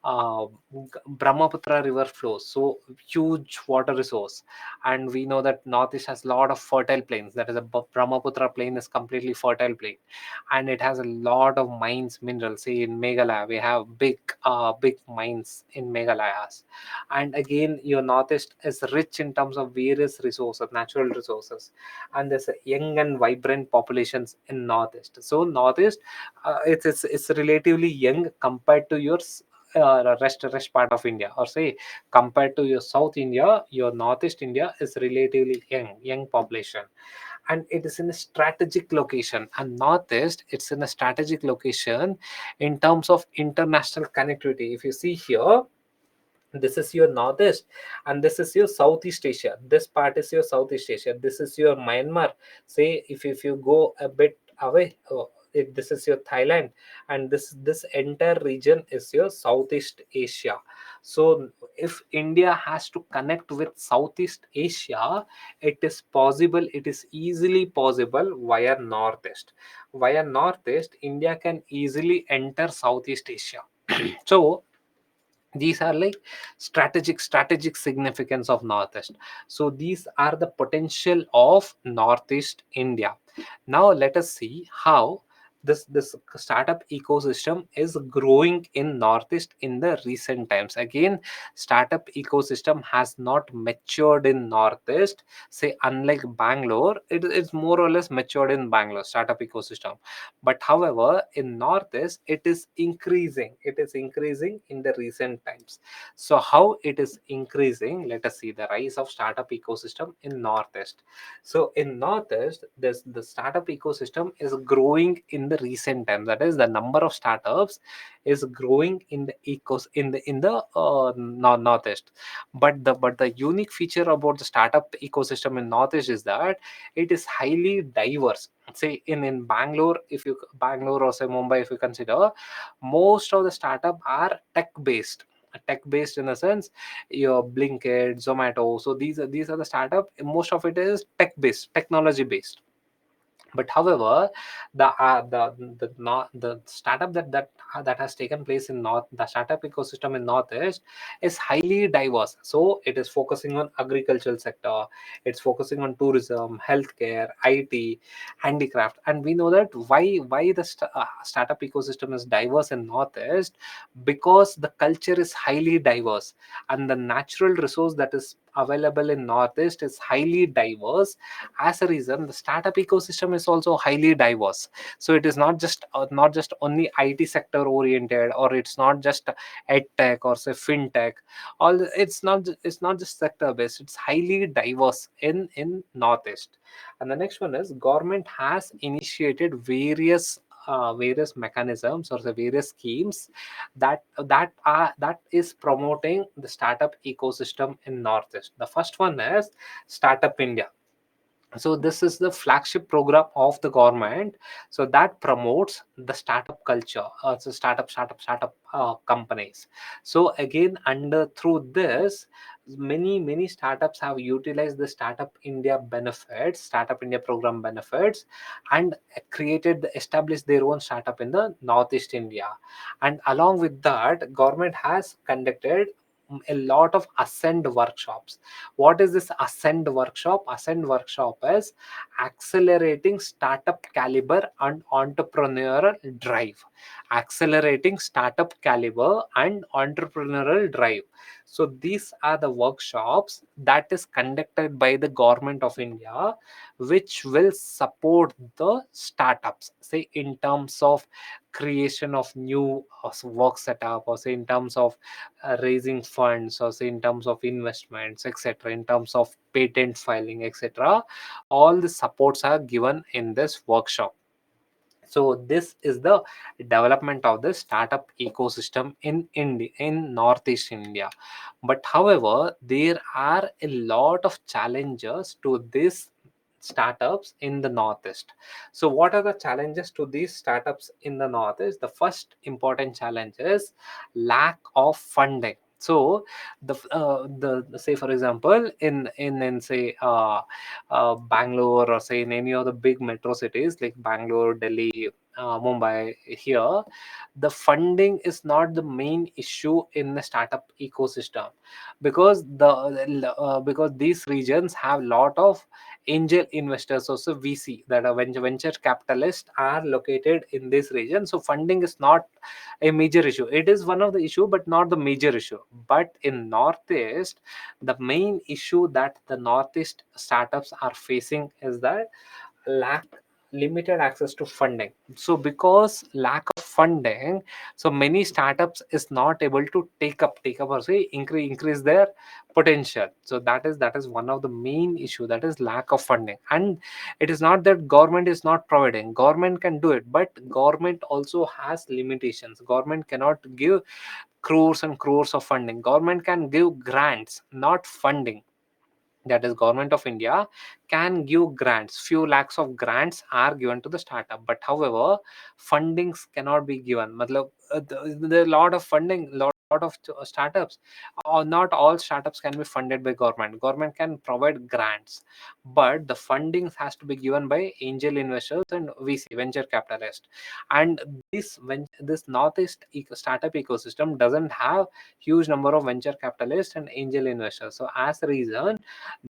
uh, Brahmaputra river flows, so huge water resource. And we know that Northeast has a lot of fertile plains. That is, a Brahmaputra plain is completely fertile plain, and it has a lot of mines, minerals. Say in Meghalaya, we have big mines in Meghalayas. And again, your Northeast is rich in terms of various resources, natural resources, and there's a young and vibrant populations in Northeast. So Northeast, it's relatively young compared to your rest part of India, or say compared to your South India. Your Northeast India is relatively young population, and it is in a strategic location. And Northeast, it's in a strategic location in terms of international connectivity. If you see here, this is your Northeast, and this is your Southeast Asia. This part is your Southeast Asia. This is your Myanmar. Say if you go a bit away, this is your Thailand, and this entire region is your Southeast Asia. So if India has to connect with Southeast Asia, it is possible, it is easily possible via Northeast. Via Northeast, India can easily enter Southeast Asia. So these are like strategic significance of Northeast. So these are the potential of Northeast India. Now let us see how this startup ecosystem is growing in Northeast in the recent times. Again, startup ecosystem has not matured in Northeast. Say unlike Bangalore, it is more or less matured in Bangalore startup ecosystem. But however, in Northeast, it is increasing in the recent times. So how it is increasing? Let us see the rise of startup ecosystem in Northeast. So in Northeast, this the startup ecosystem is growing in the recent times. That is, the number of startups is growing in the Northeast. But the unique feature about the startup ecosystem in Northeast is that it is highly diverse. Say in Bangalore, if you Bangalore, or say Mumbai, if you consider, most of the startup are tech based in a sense, your Blinkit, Zomato. So these are the startup. Most of it is tech based, technology based. But however, the startup that has taken place in north, the startup ecosystem in Northeast is highly diverse. So it is focusing on agricultural sector, it's focusing on tourism, healthcare, IT, handicraft. And we know that why the startup ecosystem is diverse in Northeast, because the culture is highly diverse, and the natural resource that is available in Northeast is highly diverse. As a reason, the startup ecosystem is also highly diverse. So it is not just only IT sector oriented, or it's not just ed tech or say fintech. It's not just sector based, it's highly diverse in Northeast. And the next one is, government has initiated various mechanisms, or the various schemes that is promoting the startup ecosystem in Northeast. The first one is Startup India. So this is the flagship program of the government, so that promotes the startup culture, so startup companies. So again, under through this, many startups have utilized the Startup India program benefits, and established their own startup in the Northeast India. And along with that, government has conducted a lot of Ascend workshops. What is this Ascend workshop? Ascend workshop is accelerating startup caliber and entrepreneurial drive. Accelerating startup caliber and entrepreneurial drive. So these are the workshops that is conducted by the government of India, which will support the startups, say in terms of creation of new work setup, or say in terms of raising funds, or say in terms of investments, etc., in terms of patent filing, etc. All the supports are given in this workshop. So this is the development of the startup ecosystem in India, in Northeast India. But however, there are a lot of challenges to this startups in the Northeast. So what are the challenges to these startups in the Northeast? The first important challenge is lack of funding. So the say for example in say Bangalore, or say in any of the big metro cities like Bangalore, Delhi, Mumbai, here, the funding is not the main issue in the startup ecosystem, because because these regions have lot of angel investors, also VC, that are venture capitalists are located in this region. So funding is not a major issue. It is one of the issue, but not the major issue. But in Northeast, the main issue that the Northeast startups are facing is that lack limited access to funding. So because lack of funding, so many startups is not able to take up or say increase their potential. So that is one of the main issue, that is lack of funding. And it is not that government is not providing, government can do it, but government also has limitations. Government cannot give crores and crores of funding. Government can give grants, not funding. That is, government of India can give grants, few lakhs of grants are given to the startup, but however fundings cannot be given. Matlab, there are a lot of funding, lot of startups, or not all startups can be funded by government. Government can provide grants, but the fundings has to be given by angel investors and VC, venture capitalist. And this Northeast startup ecosystem doesn't have huge number of venture capitalists and angel investors. So as a reason,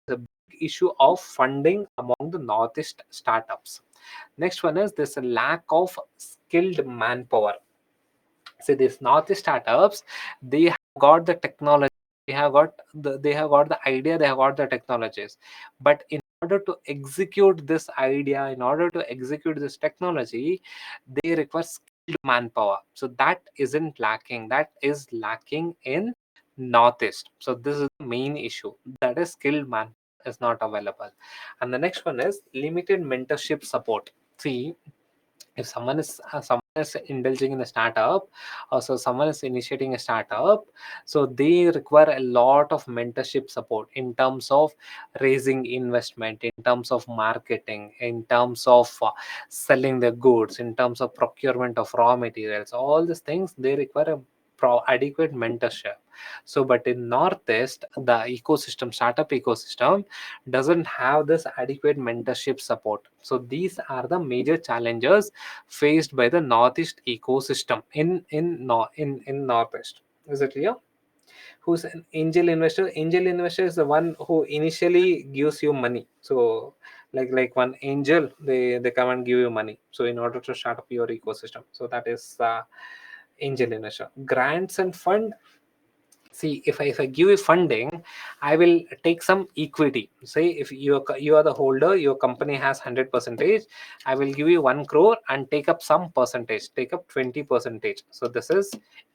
the big issue of funding among the Northeast startups. Next one is this lack of skilled manpower. See, these Northeast startups, they have got the technology, they have got the idea, they have got the technologies, but in order to execute this idea, in order to execute this technology, they require skilled manpower. So that isn't lacking, that is lacking in Northeast. So this is the main issue, that is skilled manpower is not available. And the next one is limited mentorship support. See, if someone is indulging in a startup, or so someone is initiating a startup, so they require a lot of mentorship support in terms of raising investment, in terms of marketing, in terms of selling the goods, in terms of procurement of raw materials. All these things, they require a adequate mentorship. So but in Northeast, the ecosystem, startup ecosystem, doesn't have this adequate mentorship support. So these are the major challenges faced by the Northeast ecosystem in Northeast. Is it clear? Who's an angel investor? Angel investor is the one who initially gives you money. So like one angel, they come and give you money, so in order to start up your ecosystem. So that is angel investor. Grants and fund. See, if I give you funding, I will take some equity. Say if you are the holder, your company has 100 percentage, I will give you 1 crore and take up some percentage, take up 20 percentage. So this is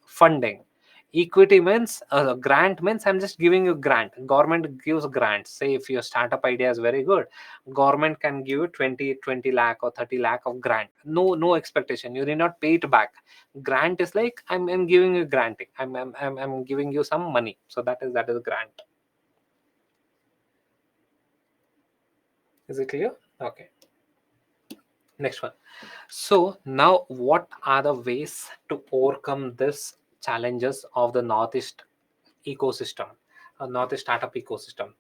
funding. Equity means grant means I'm just giving you grant. Government gives grants. Say if your startup idea is very good, government can give you 20 lakh or 30 lakh of grant. No expectation, you need not pay it back. Grant is like I'm giving you granting, I'm giving you some money. So that is grant. Is it clear? Okay, next one. So now what are the ways to overcome this challenges of the Northeast ecosystem, Northeast startup ecosystem?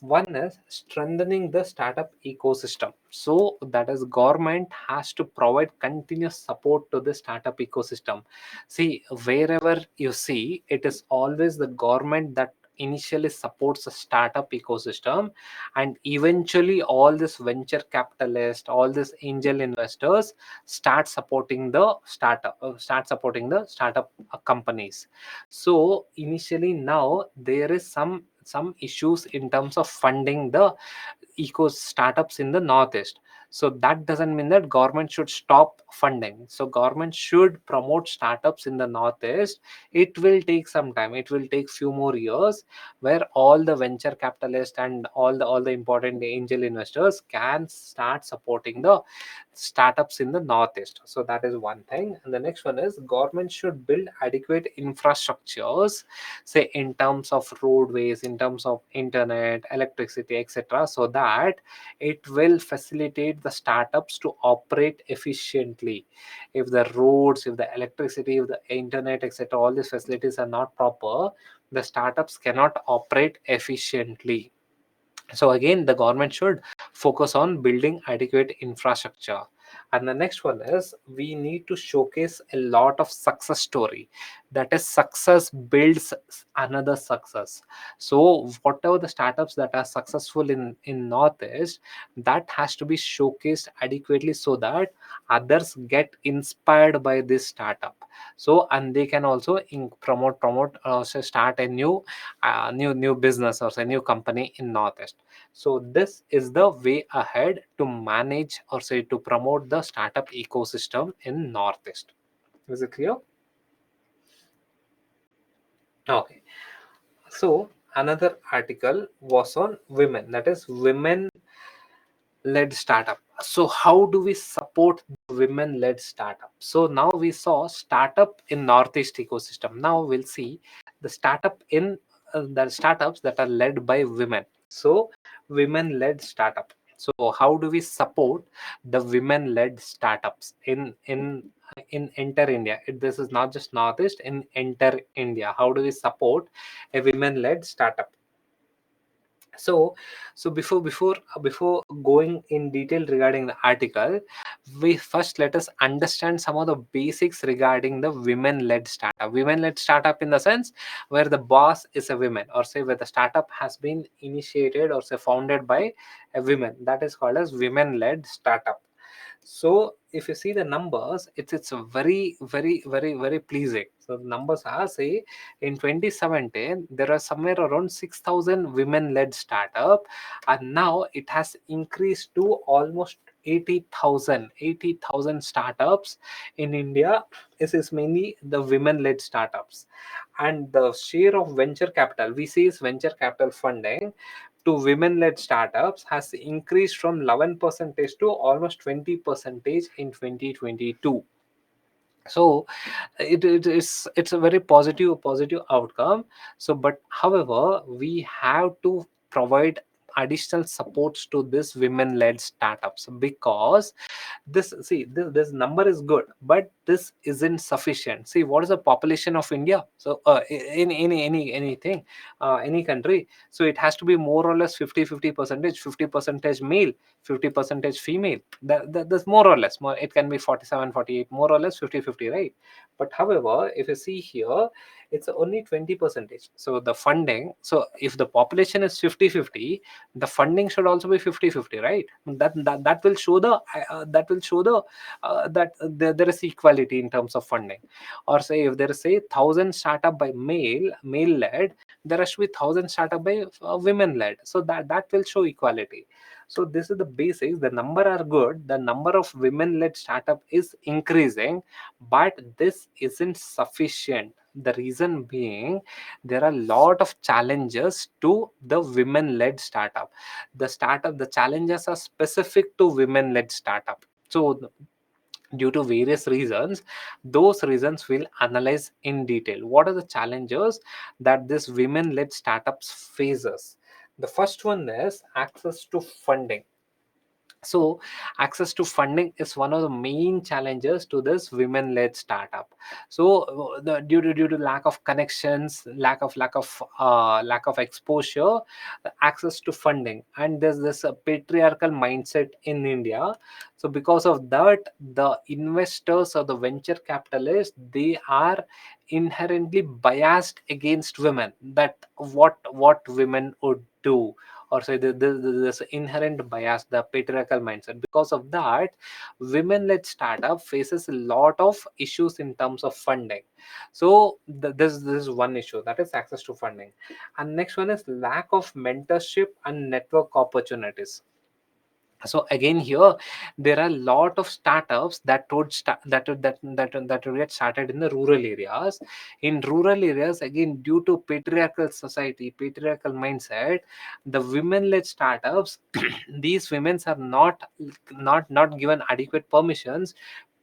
One is strengthening the startup ecosystem. So that is government has to provide continuous support to the startup ecosystem. See, wherever you see, it is always the government that initially supports a startup ecosystem, and eventually all this venture capitalist, all these angel investors start supporting the startup companies. So initially now there is some issues in terms of funding the eco startups in the northeast. So that doesn't mean that government should stop funding. So government should promote startups in the northeast. It will take some time, it will take few more years, where all the venture capitalists and all the important angel investors can start supporting the startups in the northeast. So that is one thing. And the next one is government should build adequate infrastructures, say in terms of roadways, in terms of internet, electricity, etc., so that it will facilitate the startups to operate efficiently. If the roads, if the electricity, if the internet, etc., all these facilities are not proper, the startups cannot operate efficiently. So again, the government should focus on building adequate infrastructure. And the next one is we need to showcase a lot of success story. That is, success builds another success. So whatever the startups that are successful in northeast, that has to be showcased adequately so that others get inspired by this startup. So and they can also so start a new business or a new company in northeast. So this is the way ahead to manage or say to promote the startup ecosystem in northeast. Is it clear? Okay. So another article was on women, that is women led startup. So how do we support the women led startup? So now we saw startup in northeast ecosystem. Now we'll see the startup in the startups that are led by women. So women led startup. So how do we support the women led startups in enter India? This is not just northeast, in enter India. How do we support a women led startup? So before going in detail regarding the article, we first let us understand some of the basics regarding the women led startup. Women led startup in the sense where the boss is a woman, or say where the startup has been initiated or say founded by a woman, that is called as women led startup. So if you see the numbers, it's a very pleasing. So the numbers are, say, in 2017 there are somewhere around 6,000 women led startup, and now it has increased to almost 80,000 startups in India. This is mainly the women led startups. And the share of venture capital, we see, is venture capital funding to women led startups has increased from 11 percentage to almost 20 percentage in 2022. So it's a very positive outcome. So but however, we have to provide additional supports to this women led startups, because this number is good, but this isn't sufficient. See, what is the population of India? So in anything, any country, so it has to be more or less 50 percentage, 50 percentage male, 50 percentage female. That's more or less more, it can be 47, 48, more or less 50-50, right? But however, if you see here, it's only 20 percentage. So the funding, so if the population is 50-50, the funding should also be 50-50, right? That will show that there is equality in terms of funding. Or say if there is, say, 1,000 startup by male led, there should be 1,000 startup by women led, so that will show equality. So this is the basics. The number are good, the number of women led startup is increasing, but this isn't sufficient. The reason being, there are a lot of challenges to the women led startup. The challenges are specific to women led startup. So due to various reasons, those reasons we'll analyze in detail. What are the challenges that this women led startups faces? The first one is access to funding. So access to funding is one of the main challenges to this women led startup. So due to lack of connections, lack of exposure, access to funding, and there's this patriarchal mindset in India. So because of that, the investors or the venture capitalists, they are inherently biased against women, that what women would do, or say this inherent bias, the patriarchal mindset. Because of that, women-led startup faces a lot of issues in terms of funding. So this is one issue, that is access to funding. And next one is lack of mentorship and network opportunities. So again here, there are a lot of startups that would get started in the rural areas. In rural areas, again, due to patriarchal society, patriarchal mindset, the women-led startups, these women are not given adequate permissions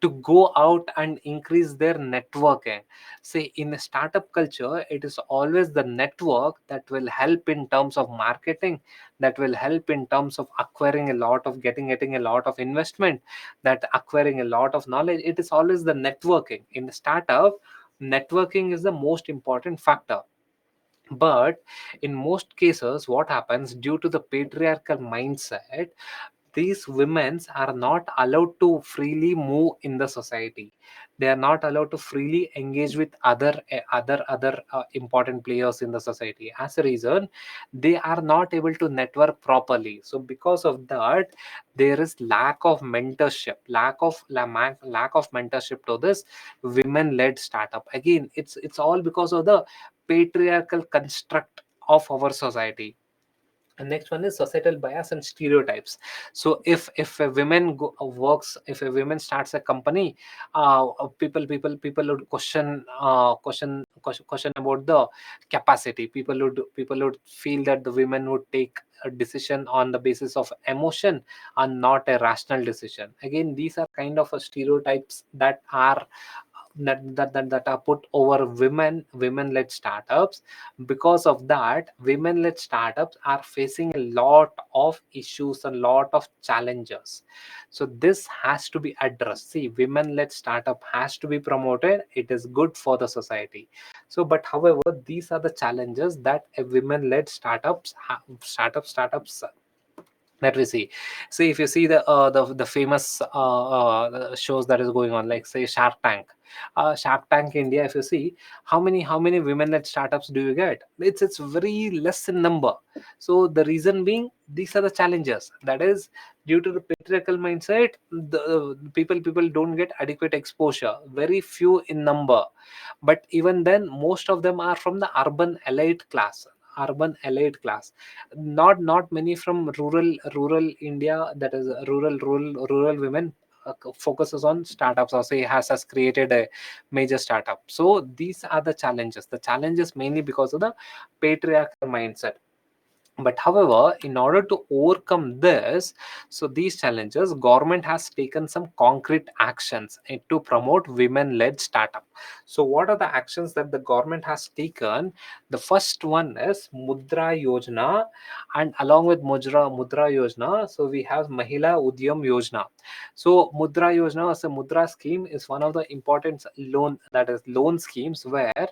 to go out and increase their networking. See, in a startup culture, it is always the network that will help in terms of marketing, that will help in terms of acquiring a lot of getting a lot of investment, that acquiring a lot of knowledge. It is always the networking in the startup. Networking is the most important factor. But in most cases, what happens, due to the patriarchal mindset, these women are not allowed to freely move in the society. They are not allowed to freely engage with other important players in the society. As a reason, they are not able to network properly. So because of that, there is lack of mentorship, lack of mentorship to this women led startup. Again, it's all because of the patriarchal construct of our society. And next one is societal bias and stereotypes. So if a woman works, if a woman starts a company, people would question about the capacity. People would feel that the women would take a decision on the basis of emotion and not a rational decision. Again, these are kind of stereotypes that are put over women-led startups. Because of that, women-led startups are facing a lot of issues, a lot of challenges. So this has to be addressed. See, women-led startup has to be promoted. It is good for the society. So, but however, these are the challenges that a women-led startups that we see. If you see the famous shows that is going on, like say Shark Tank India, if you see, how many women led startups do you get? It's very less in number. So the reason being, these are the challenges, that is due to the patriarchal mindset. The people don't get adequate exposure, very few in number. But even then, most of them are from the urban elite class, not many from rural India, that is rural women focuses on startups, or say has created a major startup. So these are the challenges mainly because of the patriarchal mindset. But however, in order to overcome this, so these challenges, government has taken some concrete actions to promote women led startup. So what are the actions that the government has taken? The first one is Mudra Yojana, and along with Mudra Yojana, so we have Mahila Udyam Yojana. So Mudra Yojana, as a Mudra scheme, is one of the important loan schemes where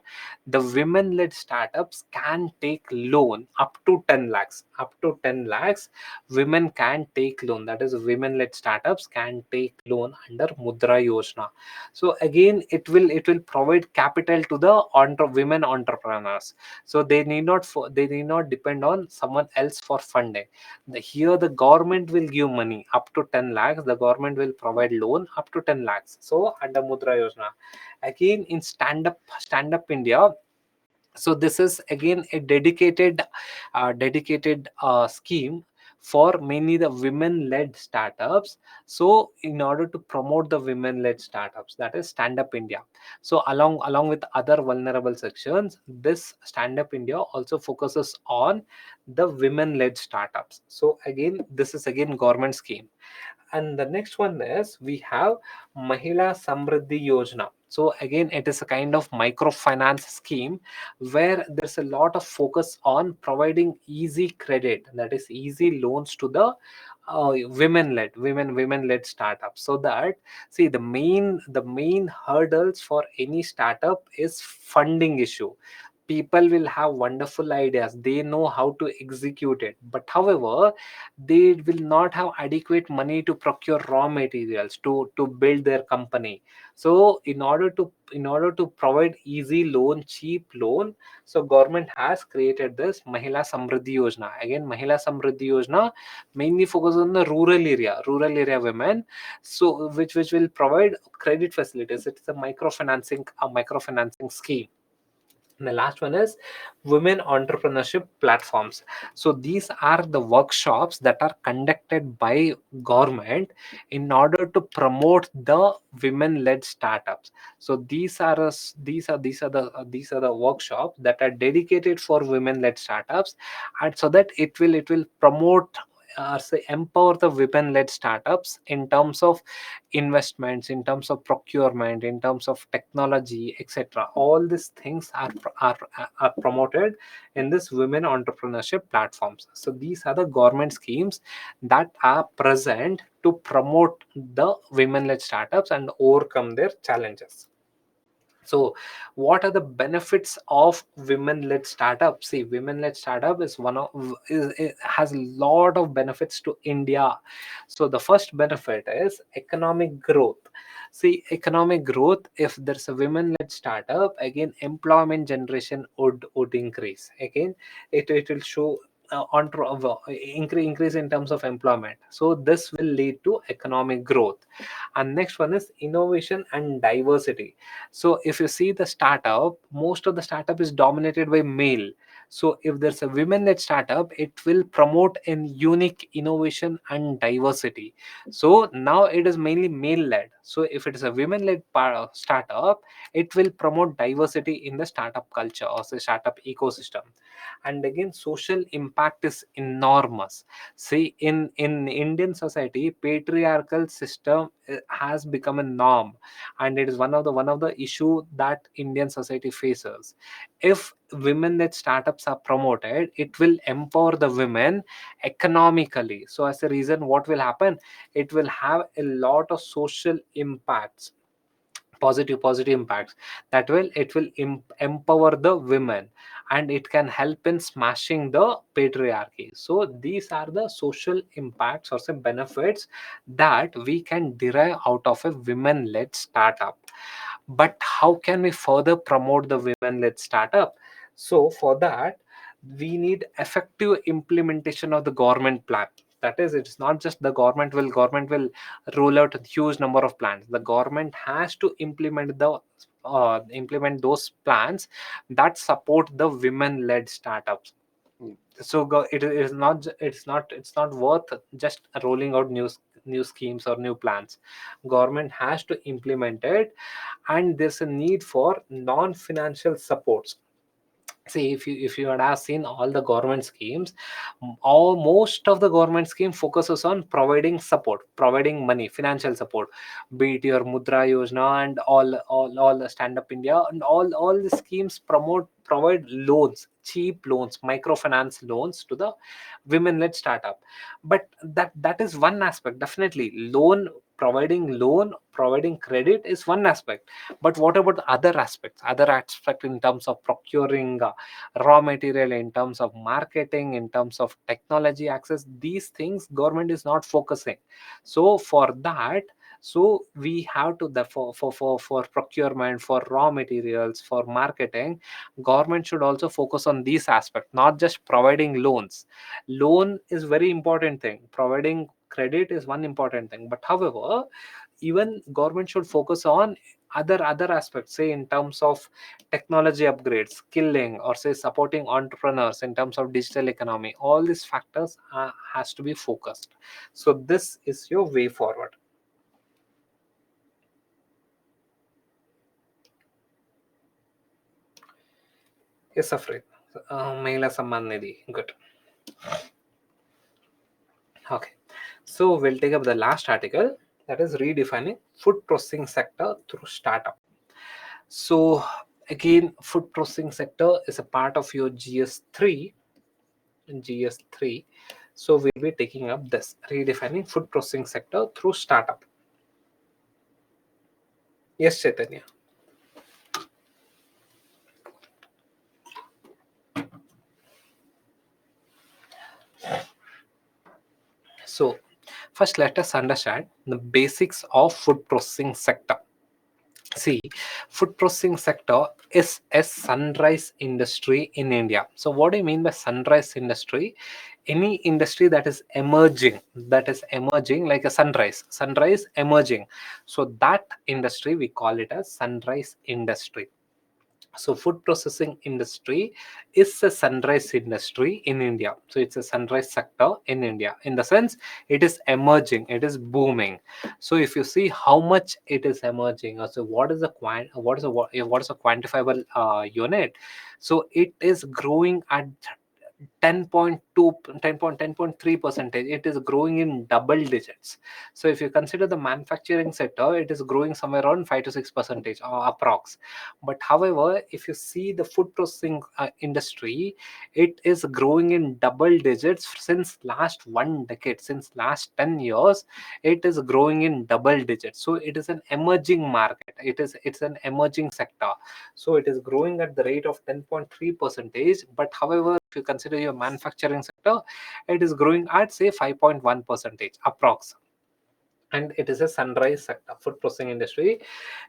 the women led startups can take loan up to 10 lakhs. Up to 10 lakhs, women can take loan, that is women led startups can take loan under Mudra Yojana. So again, it will provide capital to the women entrepreneurs. So they need not depend on someone else for funding. Here the government will give money up to 10 lakhs, the government will provide loan up to 10 lakhs, so under Mudra Yojana. Again, in stand up India, so this is again a dedicated scheme for mainly the women led startups. So in order to promote the women led startups, that is stand up India. So along with other vulnerable sections, this stand up India also focuses on the women led startups. So again, this is again government scheme. And the next one is we have Mahila Samriddhi Yojana. So again, it is a kind of microfinance scheme where there's a lot of focus on providing easy credit, that is easy loans to the women led startups. So that, see, the main hurdles for any startup is funding issue. People will have wonderful ideas, they know how to execute it, but however, they will not have adequate money to procure raw materials to build their company. So in order to provide easy loan, cheap loan, so government has created this Mahila Samriddhi Yojana. Again, Mahila Samriddhi Yojana mainly focus on the rural area women, so which will provide credit facilities. It's a microfinancing scheme. And the last one is women entrepreneurship platforms. So these are the workshops that are conducted by government in order to promote the women-led startups. So these are the workshops that are dedicated for women-led startups, and so that it will promote, say, empower the women-led startups in terms of investments, in terms of procurement, in terms of technology, etc. All these things are promoted in this women entrepreneurship platforms. So these are the government schemes that are present to promote the women-led startups and overcome their challenges. So what are the benefits of women-led startup? See, women-led startup is one of it has a lot of benefits to India. So the first benefit is economic growth. See, economic growth, if there's a women-led startup, again, employment generation would increase. Again, it will show increase in terms of employment. So this will lead to economic growth. And next one is innovation and diversity. So if you see the startup, most of the startup is dominated by male. So if there's a women-led startup, it will promote an unique innovation and diversity. So now it is mainly male-led. So if it is a women-led startup, it will promote diversity in the startup culture or the startup ecosystem. And again, social impact is enormous. See, in Indian society, patriarchal system has become a norm, and it is one of the issue that Indian society faces. If women-led startups are promoted, it will empower the women economically. So as a reason, what will happen? It will have a lot of social impacts, positive impacts, that will it will empower the women, and it can help in smashing the patriarchy. So these are the social impacts or some benefits that we can derive out of a women-led startup. But how can we further promote the women-led startup? So for that, we need effective implementation of the government plan. That is, it's not just the government will roll out a huge number of plans. The government has to implement those plans that support the women-led startups. So it's not worth just rolling out new schemes or new plans. Government has to implement it, and there's a need for non-financial supports. See, if you had have seen all the government schemes, all most of the government scheme focuses on providing support, providing money, financial support, be it your Mudra Yojana and all the Stand Up India, and all the schemes provide loans, cheap loans, microfinance loans to the women-led startup. But that is one aspect. Definitely, providing credit is one aspect. But what about the other aspect in terms of procuring raw material, in terms of marketing, in terms of technology access? These things government is not focusing. So for that, so we have to, the for procurement, for raw materials, for marketing, government should also focus on these aspects, not just providing loans. Loan is very important thing, providing credit is one important thing, but however, even government should focus on other aspects, say in terms of technology upgrades, skilling, or say supporting entrepreneurs in terms of digital economy. All these factors has to be focused. So this is your way forward. Yes, afraid. Mahila Samman Nidhi, good. Okay, so we'll take up the last article, that is redefining food processing sector through startup. So again, food processing sector is a part of your GS3. So we'll be taking up this redefining food processing sector through startup. Yes, Chaitanya. So first let us understand the basics of food processing sector. See, food processing sector is a sunrise industry in India. So what do you mean by sunrise industry? Any industry that is emerging like a sunrise emerging. So that industry we call it as sunrise industry. So food processing industry is a sunrise industry in India. So it's a sunrise sector in India, in the sense it is emerging, it is booming. So if you see how much it is emerging, or so what is the what is a quantifiable unit? So it is growing at 10.2 10.3 percentage. It is growing in double digits. So if you consider the manufacturing sector, it is growing somewhere around 5 to 6 percentage or approx. But however, if you see the food processing industry, it is growing in double digits since last 1 decade, since last 10 years. It is growing in double digits. So it is an emerging market, it's an emerging sector. So it is growing at the rate of 10.3 percentage. But however, if you consider your manufacturing sector, it is growing at say 5.1 percentage approx. And it is a sunrise sector. Food processing industry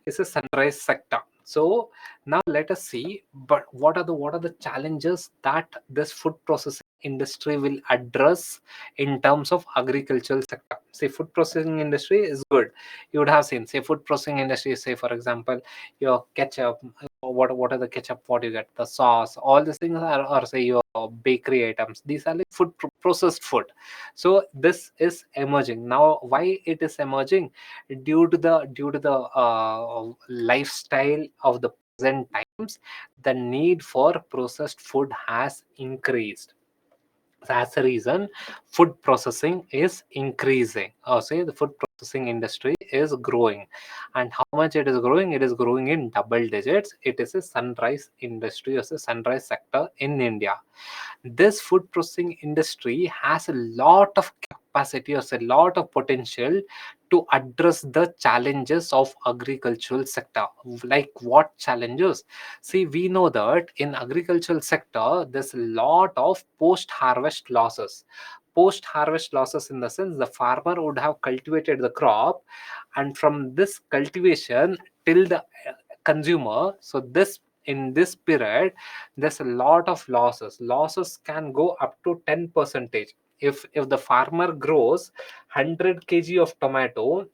is a sunrise sector. So now let us see, but what are the challenges that this food processing industry will address in terms of agricultural sector. Say food processing industry is good. You would have seen, say food processing industry, say for example your ketchup, what are the ketchup, what you get, the sauce, all these things are, or say your bakery items, these are like processed food. So this is emerging now. Why it is emerging? Due to the lifestyle of the present times, the need for processed food has increased. So as a reason, food processing is increasing, or say the food processing industry is growing. And how much it is growing? It is growing in double digits. It is a sunrise industry, or a sunrise sector in India. This food processing industry has a lot of capacity, or a lot of potential to address the challenges of agricultural sector. Like what challenges? See, we know that in agricultural sector there's a lot of post harvest losses. Post harvest losses in the sense the farmer would have cultivated the crop, and from this cultivation till the consumer, so this in this period there's a lot of losses can go up to 10 percentage. If the farmer grows 100 kg of tomato,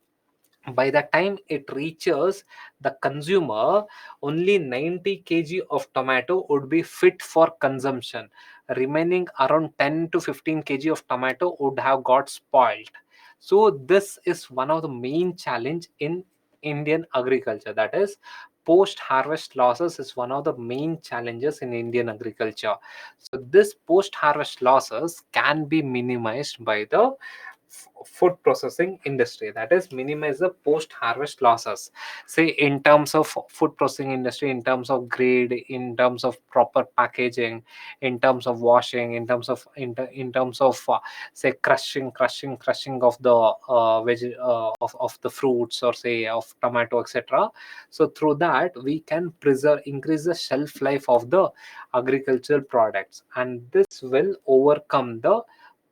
by the time it reaches the consumer, only 90 kg of tomato would be fit for consumption. Remaining around 10 to 15 kg of tomato would have got spoiled. So this is one of the main challenge in Indian agriculture. That is, post harvest losses is one of the main challenges in Indian agriculture. So this post harvest losses can be minimized by the food processing industry. That is, minimize the post harvest losses. Say in terms of food processing industry, in terms of grade, in terms of proper packaging, in terms of washing, in terms of say crushing of the of the fruits, or say of tomato, etc. So through that we can increase the shelf life of the agricultural products, and this will overcome the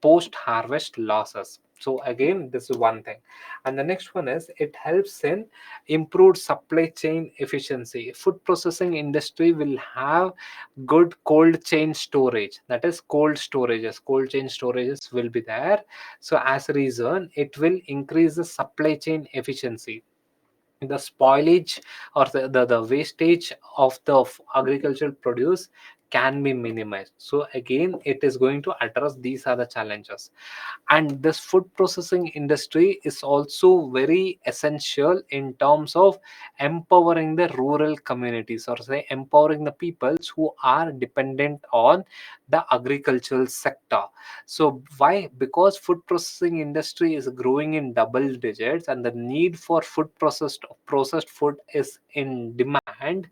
post harvest losses. So again, this is one thing. And the next one is, it helps in improved supply chain efficiency. Food processing industry will have good cold chain storage. That is, cold chain storages will be there. So as a reason, it will increase the supply chain efficiency. The spoilage, or the wastage of the agricultural produce can be minimized. So again, it is going to address these are the challenges. And this food processing industry is also very essential in terms of empowering the rural communities, or say empowering the peoples who are dependent on the agricultural sector. So why? Because food processing industry is growing in double digits, and the need for processed food is in demand.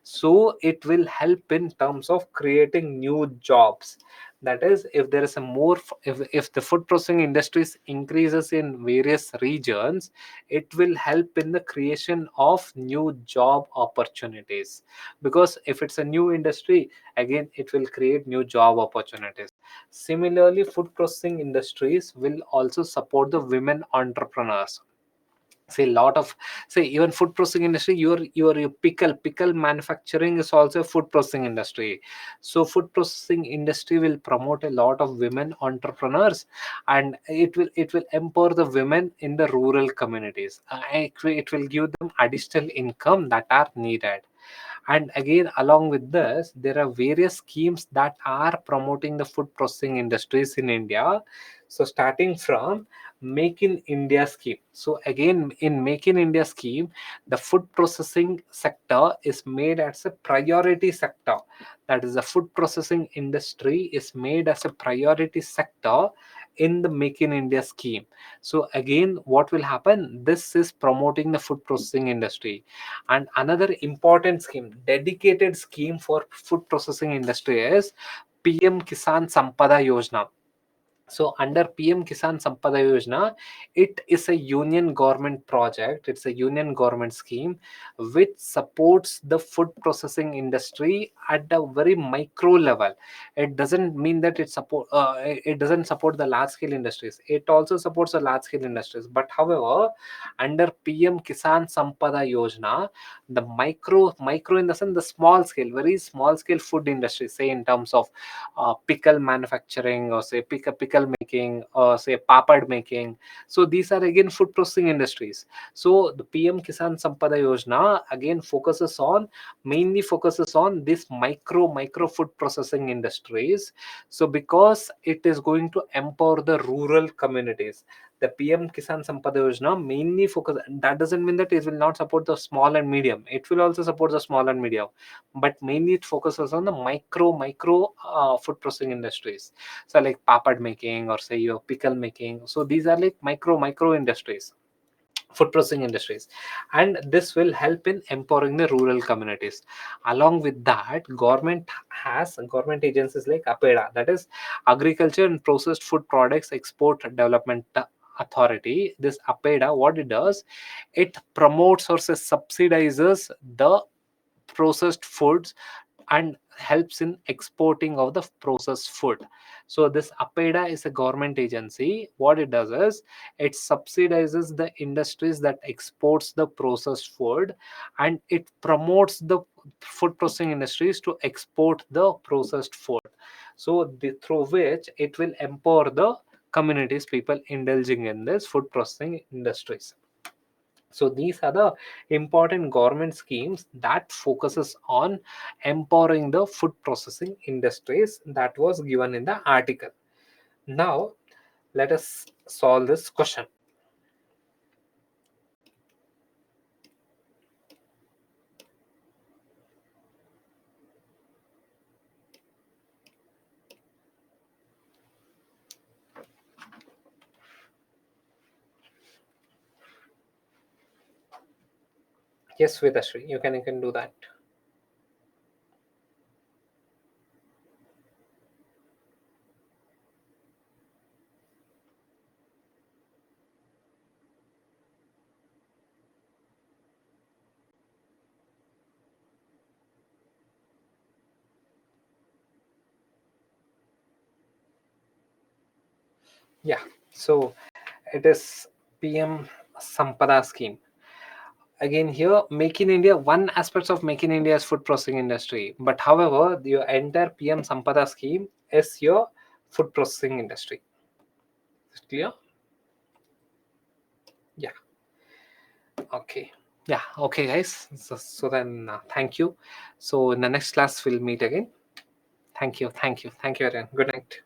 So it will help in terms of creating new jobs. That is, if there is a more if the food processing industries increases in various regions, it will help in the creation of new job opportunities, because if it's a new industry, again it will create new job opportunities. Similarly, food processing industries will also support the women entrepreneurs. Say a lot of, say even food processing industry, your pickle manufacturing is also a food processing industry. So food processing industry will promote a lot of women entrepreneurs, and it will empower the women in the rural communities. It will give them additional income that are needed. And again, along with this, there are various schemes that are promoting the food processing industries in India. So starting from Make in India scheme. So again, in Make in India scheme, the food processing sector is made as a priority sector. That is, the food processing industry is made as a priority sector in the Make in India scheme. So again, what will happen? This is promoting the food processing industry. And another important scheme, dedicated scheme for food processing industry, is PM Kisan Sampada Yojana. So under PM Kisan Sampada Yojana, it is a union government project. It's a union government scheme which supports the food processing industry at a very micro level. It doesn't mean that it doesn't support the large scale industries. It also supports the large scale industries. But however, under PM Kisan Sampada Yojana, the micro in the sense, the small scale, very small scale food industry, say in terms of pickle manufacturing, or say pickle making, or say papad making. So these are again food processing industries. So the PM Kisan Sampada Yojana again mainly focuses on this micro food processing industries. So because it is going to empower the rural communities, the PM Kisan Sampada Yojana mainly focus. That doesn't mean that it will not support the small and medium. It will also support the small and medium, but mainly it focuses on the micro food processing industries. So like papad making, or say your pickle making. So these are like micro industries, food processing industries, and this will help in empowering the rural communities. Along with that, government agencies like APEDA, that is Agriculture and Processed Food Products Export Development Authority. This APEDA, what it does, it promotes or say subsidizes the processed foods and helps in exporting of the processed food. So this APEDA is a government agency. What it does is it subsidizes the industries that exports the processed food, and it promotes the food processing industries to export the processed food. So through which it will empower the communities, people indulging in this food processing industries. So these are the important government schemes that focuses on empowering the food processing industries that was given in the article. Now let us solve this question. Yes, Vedashri, you can do that. Yeah. So it is PM Sampada scheme. Again, here, Make in India, one aspect of Make in India is food processing industry. But however, your entire PM Sampada scheme is your food processing industry. Is it clear? Yeah. Okay. Yeah. Okay, guys. So then, thank you. So in the next class, we'll meet again. Thank you. Thank you. Thank you, everyone. Good night.